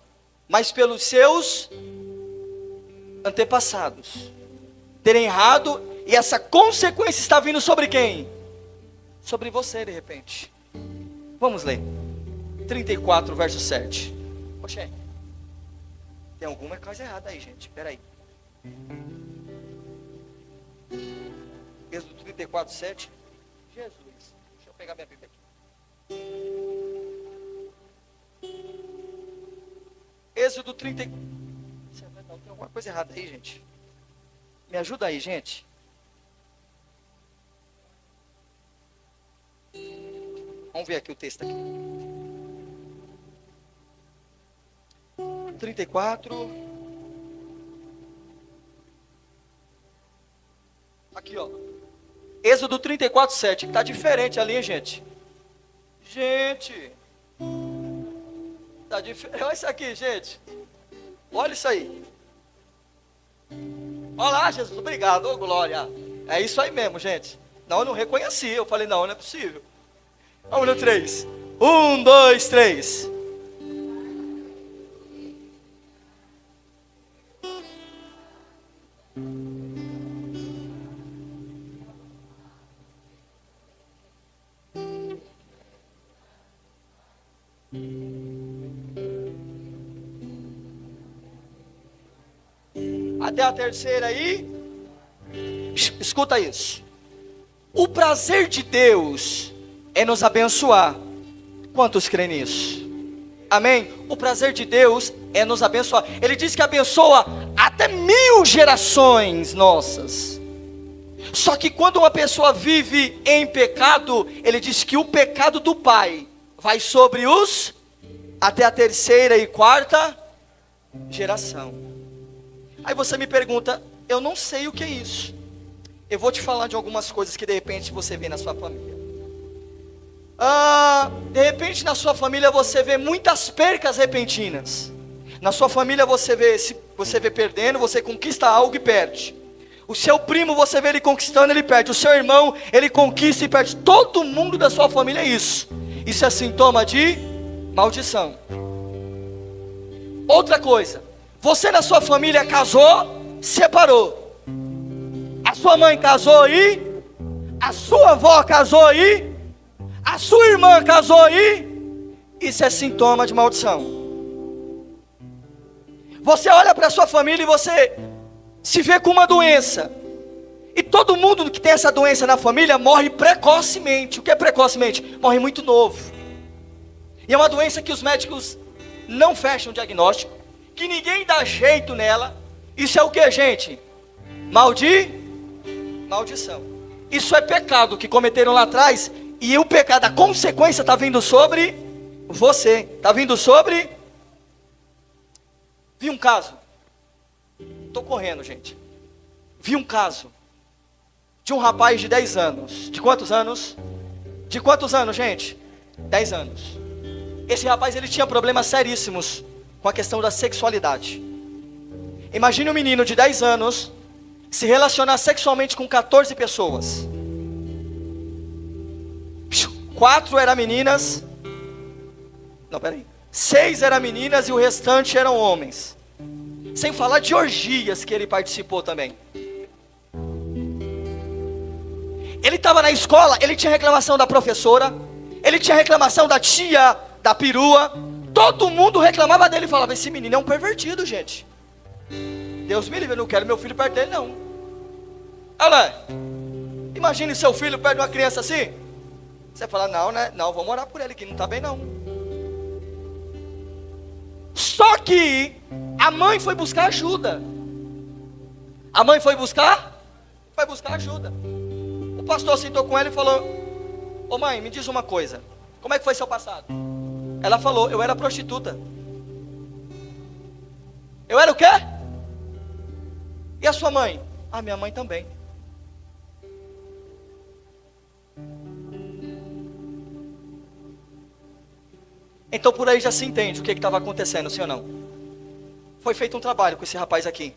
mas pelos seus antepassados terem errado, e essa consequência está vindo sobre quem? Sobre você, de repente. Vamos ler 34, verso 7. Poxa, tem alguma coisa errada aí, gente, espera aí. Êxodo 34, 7. Jesus, deixa eu pegar minha Bíblia aqui. Êxodo 30. Não, tem alguma coisa errada aí, gente. Me ajuda aí, gente. Vamos ver aqui o texto aqui. 34. Aqui, ó. Êxodo 34, 7. Que tá diferente ali, hein, gente. Gente. Tá diferente. Olha isso aqui, gente. Olha isso aí. Olha lá, Jesus. Obrigado. Ô, glória. É isso aí mesmo, gente. Não, eu não reconheci. Eu falei, não é possível. Vamos no 3. 1, 2, 3. Até a terceira aí. Escuta isso. O prazer de Deus é nos abençoar. Quantos creem nisso? Amém? O prazer de Deus é nos abençoar. Ele diz que abençoa até 1000 gerações nossas. Só que quando uma pessoa vive em pecado, ele diz que o pecado do pai vai sobre os até a terceira e quarta geração. Aí você me pergunta, eu não sei o que é isso. Eu vou te falar de algumas coisas que de repente você vê na sua família. De repente na sua família você vê muitas percas repentinas. Na sua família você vê perdendo, você conquista algo e perde. O seu primo, você vê ele conquistando, ele perde. O seu irmão, ele conquista e perde. Todo mundo da sua família é isso. Isso é sintoma de maldição. Outra coisa, você na sua família casou, separou. A sua mãe casou e a sua avó casou e a sua irmã casou e isso é sintoma de maldição. Você olha para a sua família e você se vê com uma doença. E todo mundo que tem essa doença na família morre precocemente. O que é precocemente? Morre muito novo. E é uma doença que os médicos não fecham o diagnóstico, que ninguém dá jeito nela. Isso é o que, gente? Maldição. Isso é pecado que cometeram lá atrás. E o pecado, a consequência está vindo sobre você. Está vindo sobre... Vi um caso. Estou correndo, gente. Vi um caso de um rapaz de 10 anos. De quantos anos? De quantos anos, gente? 10 anos. Esse rapaz, ele tinha problemas seríssimos com a questão da sexualidade. Imagine um menino de 10 anos se relacionar sexualmente com 14 pessoas. 4 eram meninas. Não, peraí. 6 eram meninas e o restante eram homens. Sem falar de orgias que ele participou também. Ele estava na escola, ele tinha reclamação da professora, ele tinha reclamação da tia, da perua. Todo mundo reclamava dele e falava: esse menino é um pervertido, gente. Deus me livre, eu não quero meu filho perto dele, não. Olha lá, imagine seu filho perto de uma criança assim. Você fala: não, né? Não, vamos orar por ele, que não está bem, não. Só que a mãe foi buscar ajuda. A mãe foi buscar ajuda. O pastor sentou com ela e falou: ô mãe, me diz uma coisa, como é que foi seu passado? Ela falou: eu era prostituta. Eu era o quê? E a sua mãe? Ah, minha mãe também. Então por aí já se entende o que estava acontecendo, sim ou não? Foi feito um trabalho com esse rapaz aqui.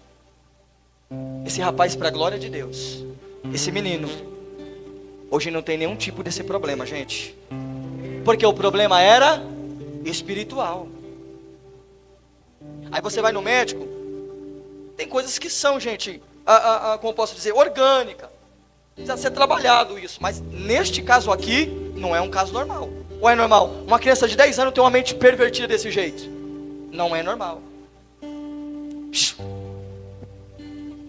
Esse rapaz, para a glória de Deus, esse menino, hoje não tem nenhum tipo desse problema, gente. Porque o problema era espiritual. Aí você vai no médico, tem coisas que são, gente, como posso dizer, orgânica. Precisa ser trabalhado isso. Mas neste caso aqui, não é um caso normal. Ou é normal? Uma criança de 10 anos tem uma mente pervertida desse jeito? Não é normal.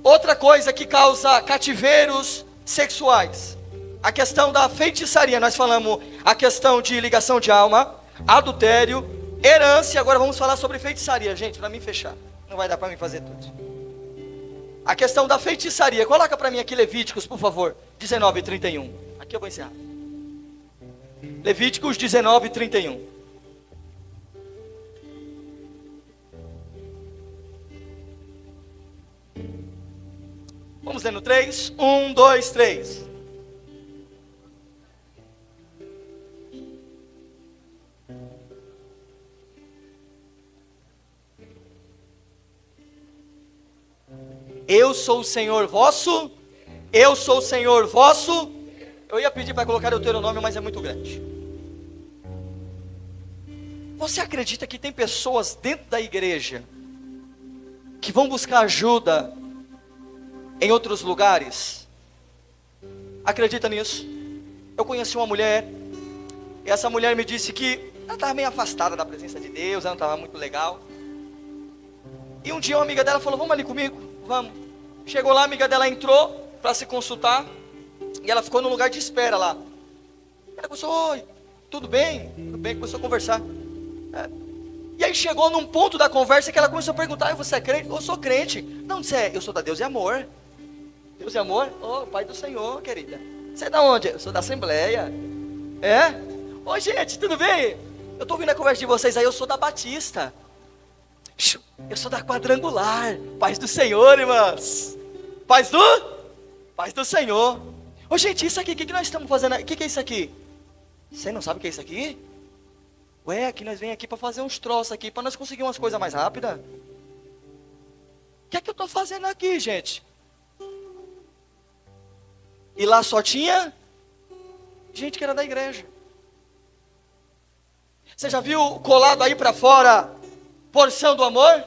Outra coisa que causa cativeiros sexuais, a questão da feitiçaria. Nós falamos a questão de ligação de alma, adultério, herança. Agora vamos falar sobre feitiçaria, gente, para mim fechar. Não vai dar para mim fazer tudo. A questão da feitiçaria. Coloca para mim aqui Levíticos, por favor, 19:31. Aqui eu vou encerrar. Levíticos 19:31. Vamos ler no 3. 1, 2, 3. Eu sou o Senhor vosso. Eu sou o Senhor vosso. Eu ia pedir para colocar o Deuteronômio, mas é muito grande. Você acredita que tem pessoas dentro da igreja que vão buscar ajuda em outros lugares? Acredita nisso? Eu conheci uma mulher, e essa mulher me disse que ela estava meio afastada da presença de Deus, ela não estava muito legal. E um dia uma amiga dela falou: vamos ali comigo? Vamos. Chegou lá, a amiga dela entrou para se consultar, e ela ficou no lugar de espera lá. Ela começou: oi, tudo bem? Tudo bem, começou a conversar. E aí chegou num ponto da conversa que ela começou a perguntar: você é crente? Eu sou crente. Não, você é? Eu sou da Deus e Amor. Deus e Amor? Oh, Pai do Senhor, querida. Você é da onde? Eu sou da Assembleia. É? Ô, gente, tudo bem? Eu estou ouvindo a conversa de vocês aí, eu sou da Batista. Eu sou da Quadrangular. Paz do Senhor, irmãs. Paz do Senhor. Ô, gente, isso aqui, o que nós estamos fazendo? O que é isso aqui? Você não sabe o que é isso aqui? Ué, que nós vem aqui para fazer uns troços aqui, para nós conseguir umas coisas mais rápidas. O que é que eu estou fazendo aqui, gente? E lá só tinha gente que era da igreja. Você já viu colado aí para fora, porção do amor?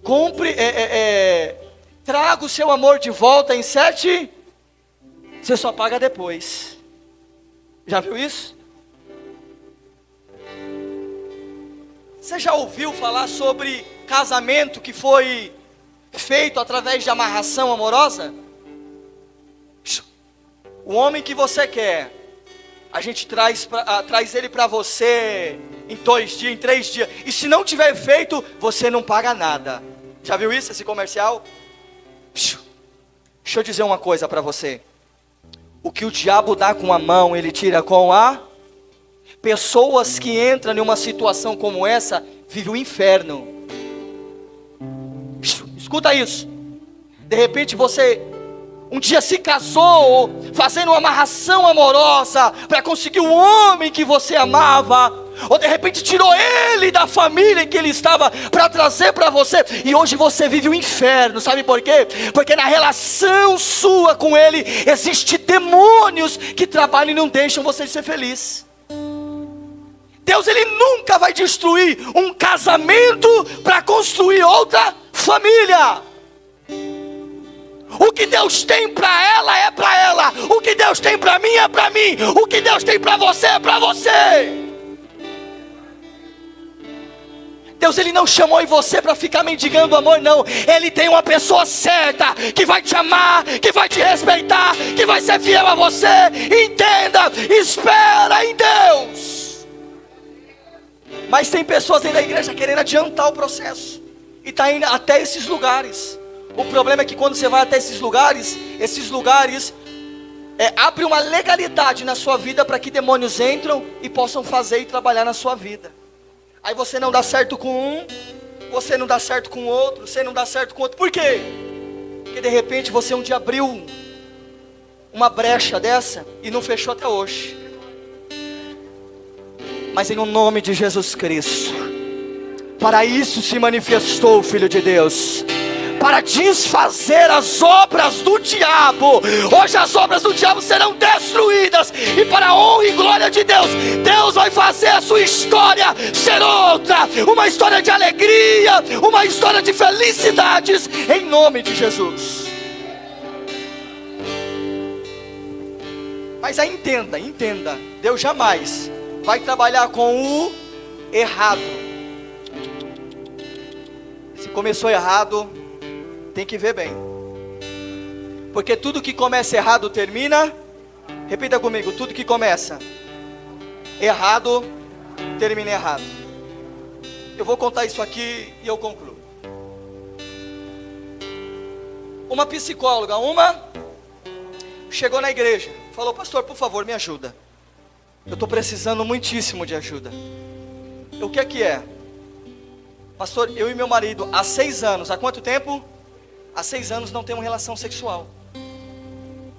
Compre, traga o seu amor de volta em 7, você só paga depois. Já viu isso? Você já ouviu falar sobre casamento que foi feito através de amarração amorosa? O homem que você quer, a gente traz ele para você em 2 dias, em 3 dias. E se não tiver feito, você não paga nada. Já viu isso, esse comercial? Deixa eu dizer uma coisa para você. O que o diabo dá com a mão, ele tira com a... Pessoas que entram em uma situação como essa, vivem o inferno. Escuta isso. De repente você um dia se casou, fazendo uma amarração amorosa, para conseguir o homem que você amava. Ou de repente tirou ele da família em que ele estava, para trazer para você. E hoje você vive o inferno, sabe por quê? Porque na relação sua com ele, existem demônios que trabalham e não deixam você ser feliz. Deus, ele nunca vai destruir um casamento para construir outra família. O que Deus tem para ela é para ela. O que Deus tem para mim é para mim. O que Deus tem para você é para você. Deus, ele não chamou em você para ficar mendigando amor, não. Ele tem uma pessoa certa, que vai te amar, que vai te respeitar, que vai ser fiel a você. Entenda, espera em Deus. Mas tem pessoas dentro da igreja querendo adiantar o processo, e está indo até esses lugares. O problema é que quando você vai até esses lugares abre uma legalidade na sua vida para que demônios entram e possam fazer e trabalhar na sua vida. Aí você não dá certo com um, você não dá certo com outro, você não dá certo com outro. Por quê? Porque de repente você um dia abriu uma brecha dessa e não fechou até hoje. Mas em nome de Jesus Cristo, para isso se manifestou o Filho de Deus, para desfazer as obras do diabo. Hoje as obras do diabo serão destruídas, e para a honra e glória de Deus, Deus vai fazer a sua história ser outra, uma história de alegria, uma história de felicidades, em nome de Jesus. Mas aí entenda, Deus jamais vai trabalhar com o errado. Se começou errado, tem que ver bem, porque tudo que começa errado termina. Repita comigo: tudo que começa errado termina errado. Eu vou contar isso aqui e eu concluo. Uma psicóloga, chegou na igreja, falou: pastor, por favor, me ajuda. Eu estou precisando muitíssimo de ajuda. O que é que é? Pastor, eu e meu marido há 6 anos, há quanto tempo? Há 6 anos não temos relação sexual.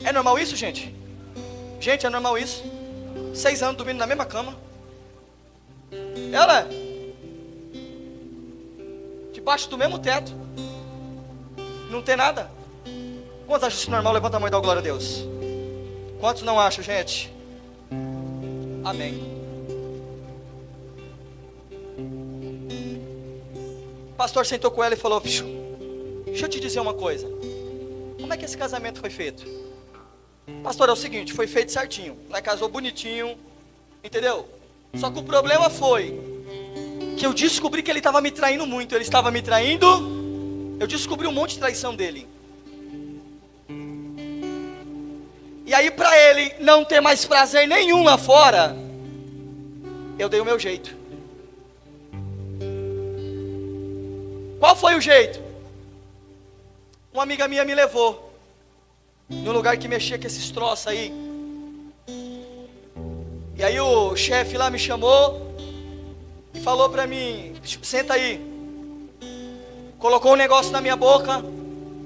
É normal isso, gente? Gente, é normal isso? 6 anos dormindo na mesma cama. Ela debaixo do mesmo teto. Não tem nada. Quantos acham isso normal? Levanta a mão e dá glória a Deus. Quantos não acham, gente? Amém. O pastor sentou com ela e falou: deixa eu te dizer uma coisa. Como é que esse casamento foi feito? Pastor, é o seguinte, foi feito certinho. Ela casou bonitinho, entendeu? Só que o problema foi que eu descobri que ele estava me traindo muito. Ele estava me traindo. Eu descobri um monte de traição dele. E aí, para ele não ter mais prazer nenhum lá fora, eu dei o meu jeito. Qual foi o jeito? Uma amiga minha me levou num lugar que mexia com esses troços aí. E aí o chefe lá me chamou e falou para mim: senta aí. Colocou um negócio na minha boca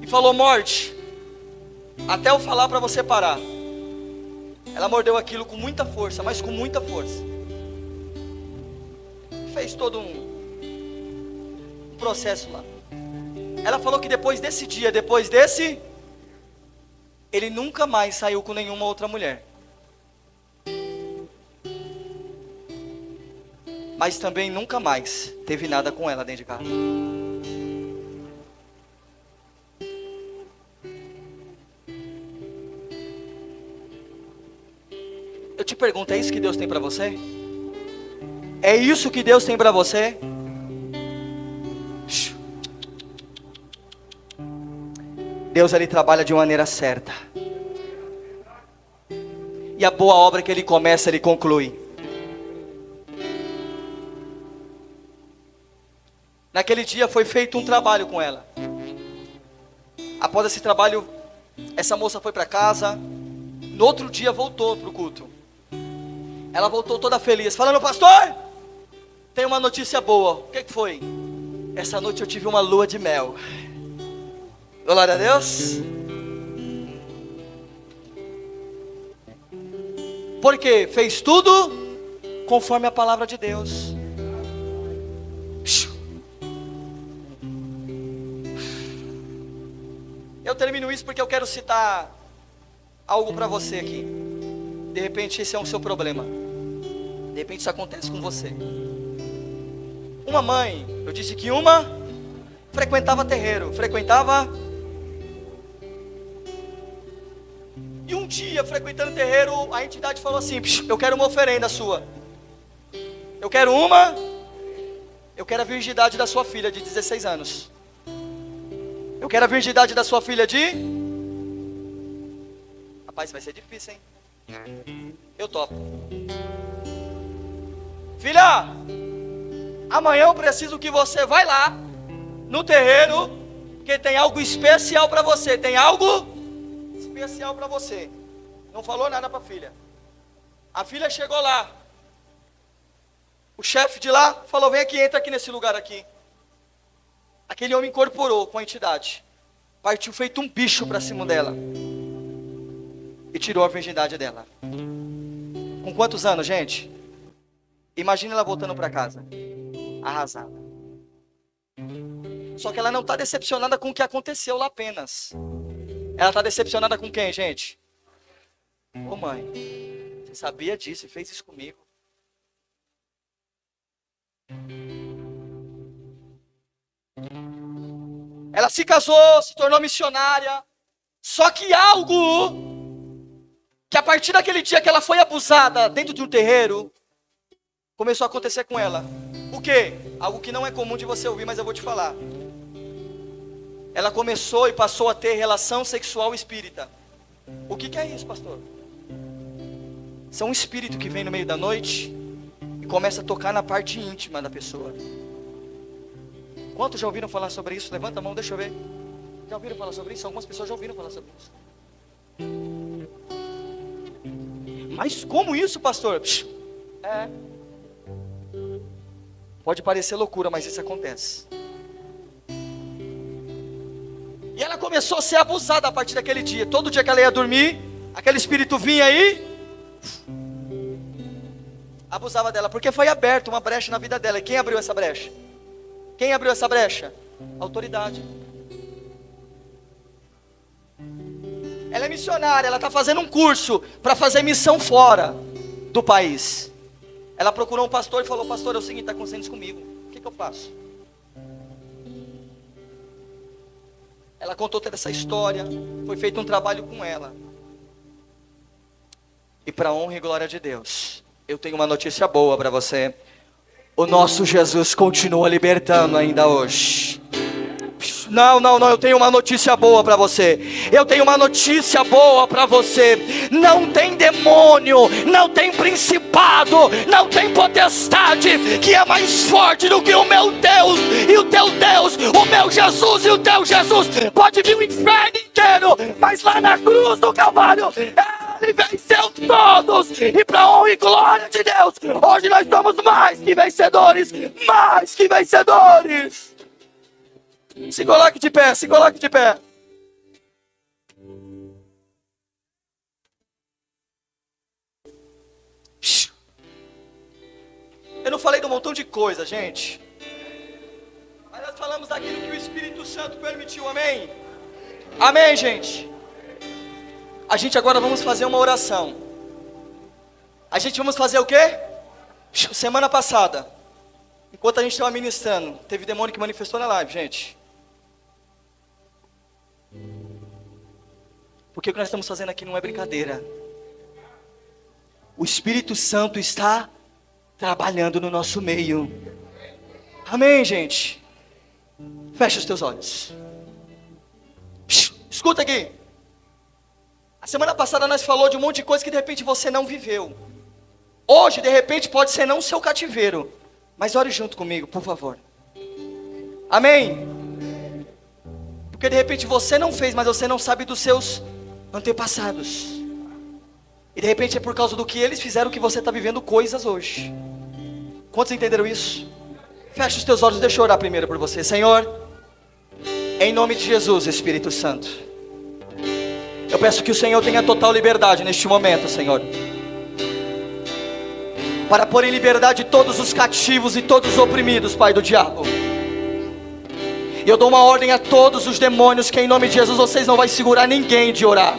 e falou: morde, até eu falar para você parar. Ela mordeu aquilo com muita força, mas com muita força. Fez todo um processo lá. Ela falou que depois desse dia, depois desse, ele nunca mais saiu com nenhuma outra mulher. Mas também nunca mais teve nada com ela dentro de casa. Eu te pergunto, é isso que Deus tem para você? É isso que Deus tem para você? Deus, ele trabalha de maneira certa. E a boa obra que ele começa, ele conclui. Naquele dia foi feito um trabalho com ela. Após esse trabalho, essa moça foi para casa. No outro dia voltou para o culto. Ela voltou toda feliz, falando: pastor, tem uma notícia boa. O que foi? Essa noite eu tive uma lua de mel. Glória a Deus. Porque fez tudo conforme a palavra de Deus. Eu termino isso porque eu quero citar algo para você aqui. De repente esse é o seu problema. De repente isso acontece com você. Uma mãe, eu disse que uma frequentava terreiro, E um dia, frequentando terreiro, a entidade falou assim: eu quero uma oferenda sua. Eu quero a virgindade da sua filha de 16 anos. Eu quero a virgindade da sua filha de... Rapaz, vai ser difícil, hein? Eu topo. Filha, amanhã eu preciso que você vai lá no terreiro, porque tem algo especial para você. Tem algo especial para você. Não falou nada para a filha. A filha chegou lá. O chefe de lá falou: vem aqui, entra aqui nesse lugar aqui. Aquele homem incorporou com a entidade. Partiu feito um bicho para cima dela. E tirou a virgindade dela. Com quantos anos, gente? Imagina ela voltando para casa. Arrasada. Só que ela não está decepcionada com o que aconteceu lá apenas. Ela está decepcionada com quem, gente? Ô mãe, você sabia disso e fez isso comigo. Ela se casou, se tornou missionária. Só que algo que a partir daquele dia que ela foi abusada dentro de um terreiro, começou a acontecer com ela. O quê? Algo que não é comum de você ouvir, mas eu vou te falar. Ela começou e passou a ter relação sexual espírita. O que é isso, pastor? São um espírito que vem no meio da noite e começa a tocar na parte íntima da pessoa. Quantos já ouviram falar sobre isso? Levanta a mão, deixa eu ver. Já ouviram falar sobre isso? Algumas pessoas já ouviram falar sobre isso. Mas como isso, pastor? Pode parecer loucura, mas isso acontece. E ela começou a ser abusada a partir daquele dia. Todo dia que ela ia dormir, aquele espírito vinha aí, abusava dela, porque foi aberta uma brecha na vida dela. E quem abriu essa brecha? Quem abriu essa brecha? A autoridade. Ela é missionária, ela está fazendo um curso para fazer missão fora do país. Ela procurou um pastor e falou: pastor, é o seguinte, está acontecendo isso comigo. O que eu faço? Ela contou toda essa história. Foi feito um trabalho com ela. E para a honra e glória de Deus, eu tenho uma notícia boa para você. O nosso Jesus continua libertando ainda hoje. Não, eu tenho uma notícia boa para você. Eu tenho uma notícia boa para você. Não tem demônio, não tem principado, não tem potestade que é mais forte do que o meu Deus e o teu Deus, o meu Jesus e o teu Jesus. Pode vir o inferno inteiro, mas lá na cruz do Calvário Ele venceu todos. E para honra e glória de Deus, hoje nós somos mais que vencedores. Mais que vencedores. Se coloque de pé, se coloque de pé. Eu não falei de um montão de coisa, gente. Mas nós falamos daquilo que o Espírito Santo permitiu, amém? Amém, gente? A gente agora vamos fazer uma oração. A gente vamos fazer o quê? Semana passada, enquanto a gente estava ministrando, teve demônio que manifestou na live, gente. Porque o que nós estamos fazendo aqui não é brincadeira. O Espírito Santo está trabalhando no nosso meio. Amém, gente? Fecha os teus olhos. Escuta aqui. A semana passada nós falamos de um monte de coisa que de repente você não viveu. Hoje, de repente, pode ser não o seu cativeiro. Mas ore junto comigo, por favor. Amém? Porque de repente você não fez, mas você não sabe dos seus antepassados. E de repente é por causa do que eles fizeram que você está vivendo coisas hoje. Quantos entenderam isso? Fecha os teus olhos, deixa eu orar primeiro por você. Senhor, em nome de Jesus, Espírito Santo, eu peço que o Senhor tenha total liberdade neste momento, Senhor, para pôr em liberdade todos os cativos e todos os oprimidos, Pai, do diabo. E eu dou uma ordem a todos os demônios, que em nome de Jesus vocês não vão segurar ninguém de orar.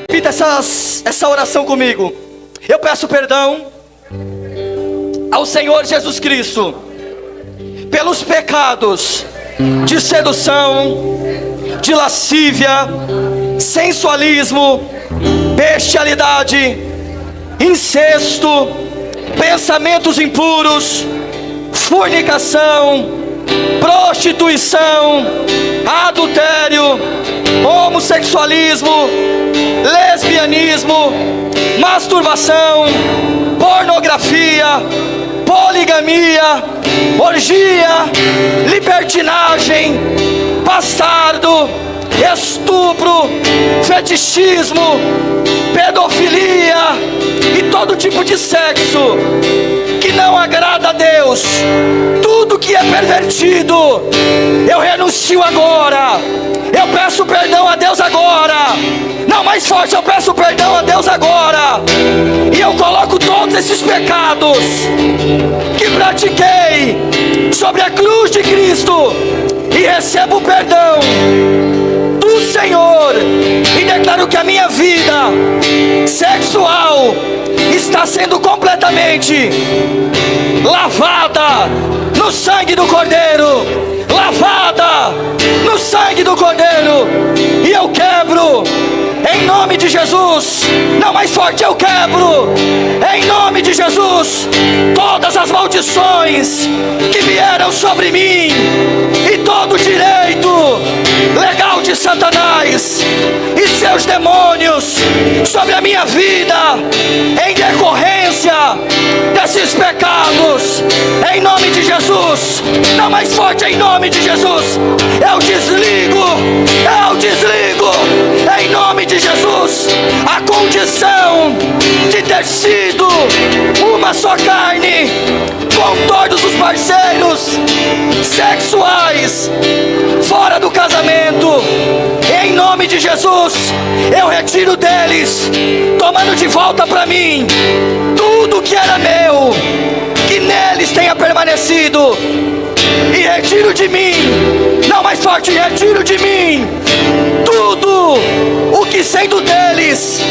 Repita essa oração comigo. Eu peço perdão ao Senhor Jesus Cristo pelos pecados de sedução, de lascívia, sensualismo, bestialidade, incesto, pensamentos impuros, fornicação, prostituição, adultério, homossexualismo, lesbianismo, masturbação, pornografia, poligamia, orgia, libertinagem, bastardo, estupro, fetichismo, pedofilia e todo tipo de sexo que não agrada a Deus. Tudo que é pervertido, eu renuncio agora. Eu peço perdão a Deus agora. Não, mais forte, eu peço perdão a Deus agora. E eu coloco todos esses pecados que pratiquei sobre a cruz de Cristo e recebo perdão do Senhor, e declaro que a minha vida sexual está sendo completamente lavada no sangue do Cordeiro, lavada no sangue do Cordeiro. E eu quebro em nome de Jesus. Não, mais forte, eu quebro em nome de Jesus todas as maldições que vieram sobre mim e todo o direito legal de Satanás e seus demônios sobre a minha vida, em decorrência desses pecados, em nome de Jesus. Não, mais forte, em nome de Jesus. Eu desligo, em nome de Jesus, a condição de ter sido uma só carne com todos os parceiros sexuais fora do casamento. Em nome de Jesus, eu retiro deles, tomando de volta para mim tudo que era meu, que neles tenha permanecido, e retiro de mim, não, mais forte, retiro de mim tudo o que sendo deles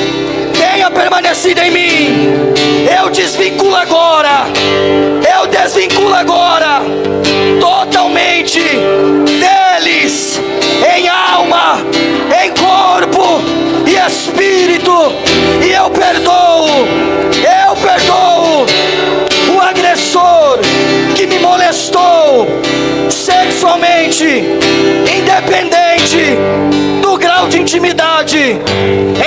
tenha permanecido em mim. Eu desvinculo agora, totalmente deles, em alma, em corpo e espírito. E eu perdoo o agressor que me molestou sexualmente, independente do grau de intimidade.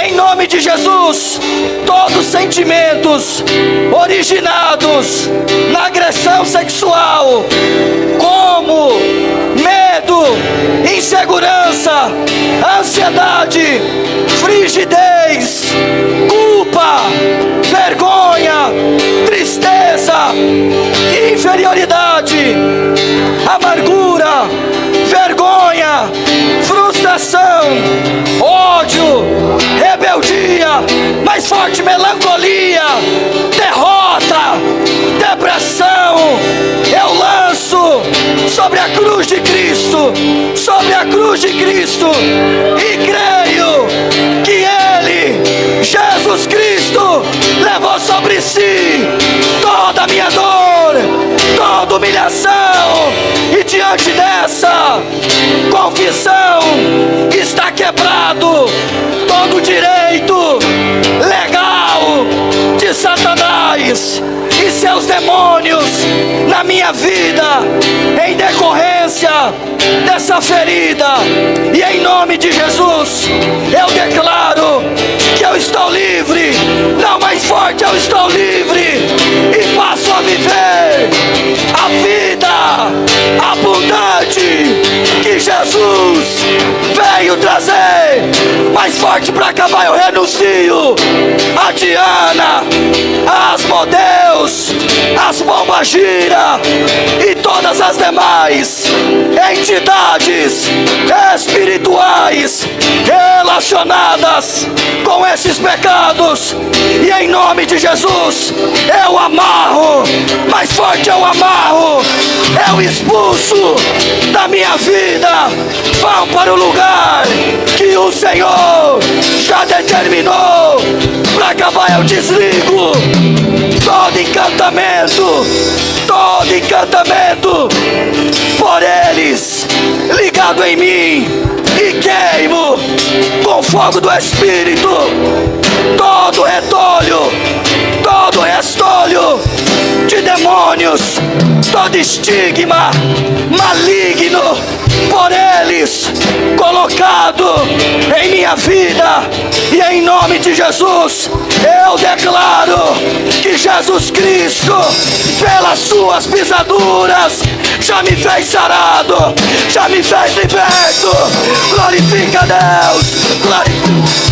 Em nome de Jesus, todos os sentimentos originados na agressão sexual, como medo, insegurança, ansiedade, frigidez, culpa, vergonha, tristeza, inferioridade, amargura, vergonha, frustração, ódio, rebeldia, mais forte, melancolia, derrota, depressão, eu lanço sobre a cruz de Cristo, e creio que Ele diante dessa confissão, está quebrado todo o direito legal de Satanás e seus demônios na minha vida, em decorrência dessa ferida. E em nome de Jesus, eu declaro que eu estou livre, não mais forte, eu estou livre e passo a viver a vida abundante que Jesus veio trazer. Mais forte para acabar, eu renuncio a Diana, a Asmodeus, as Pombagira e todas as demais entidades espirituais relacionadas com esses pecados. E em nome de Jesus, eu amarro, mais forte eu amarro, eu expulso da minha vida. Vão para o lugar que o Senhor já determinou. Para acabar, eu desligo todo encantamento por eles ligado em mim, e queimo com fogo do Espírito todo retolho, todo restolho de demônios, todo estigma maligno por eles colocado em minha vida. E em nome de Jesus, eu declaro que Jesus Cristo, pelas suas pisaduras, já me fez sarado, já me fez liberto. Glorifica a Deus, glorifica.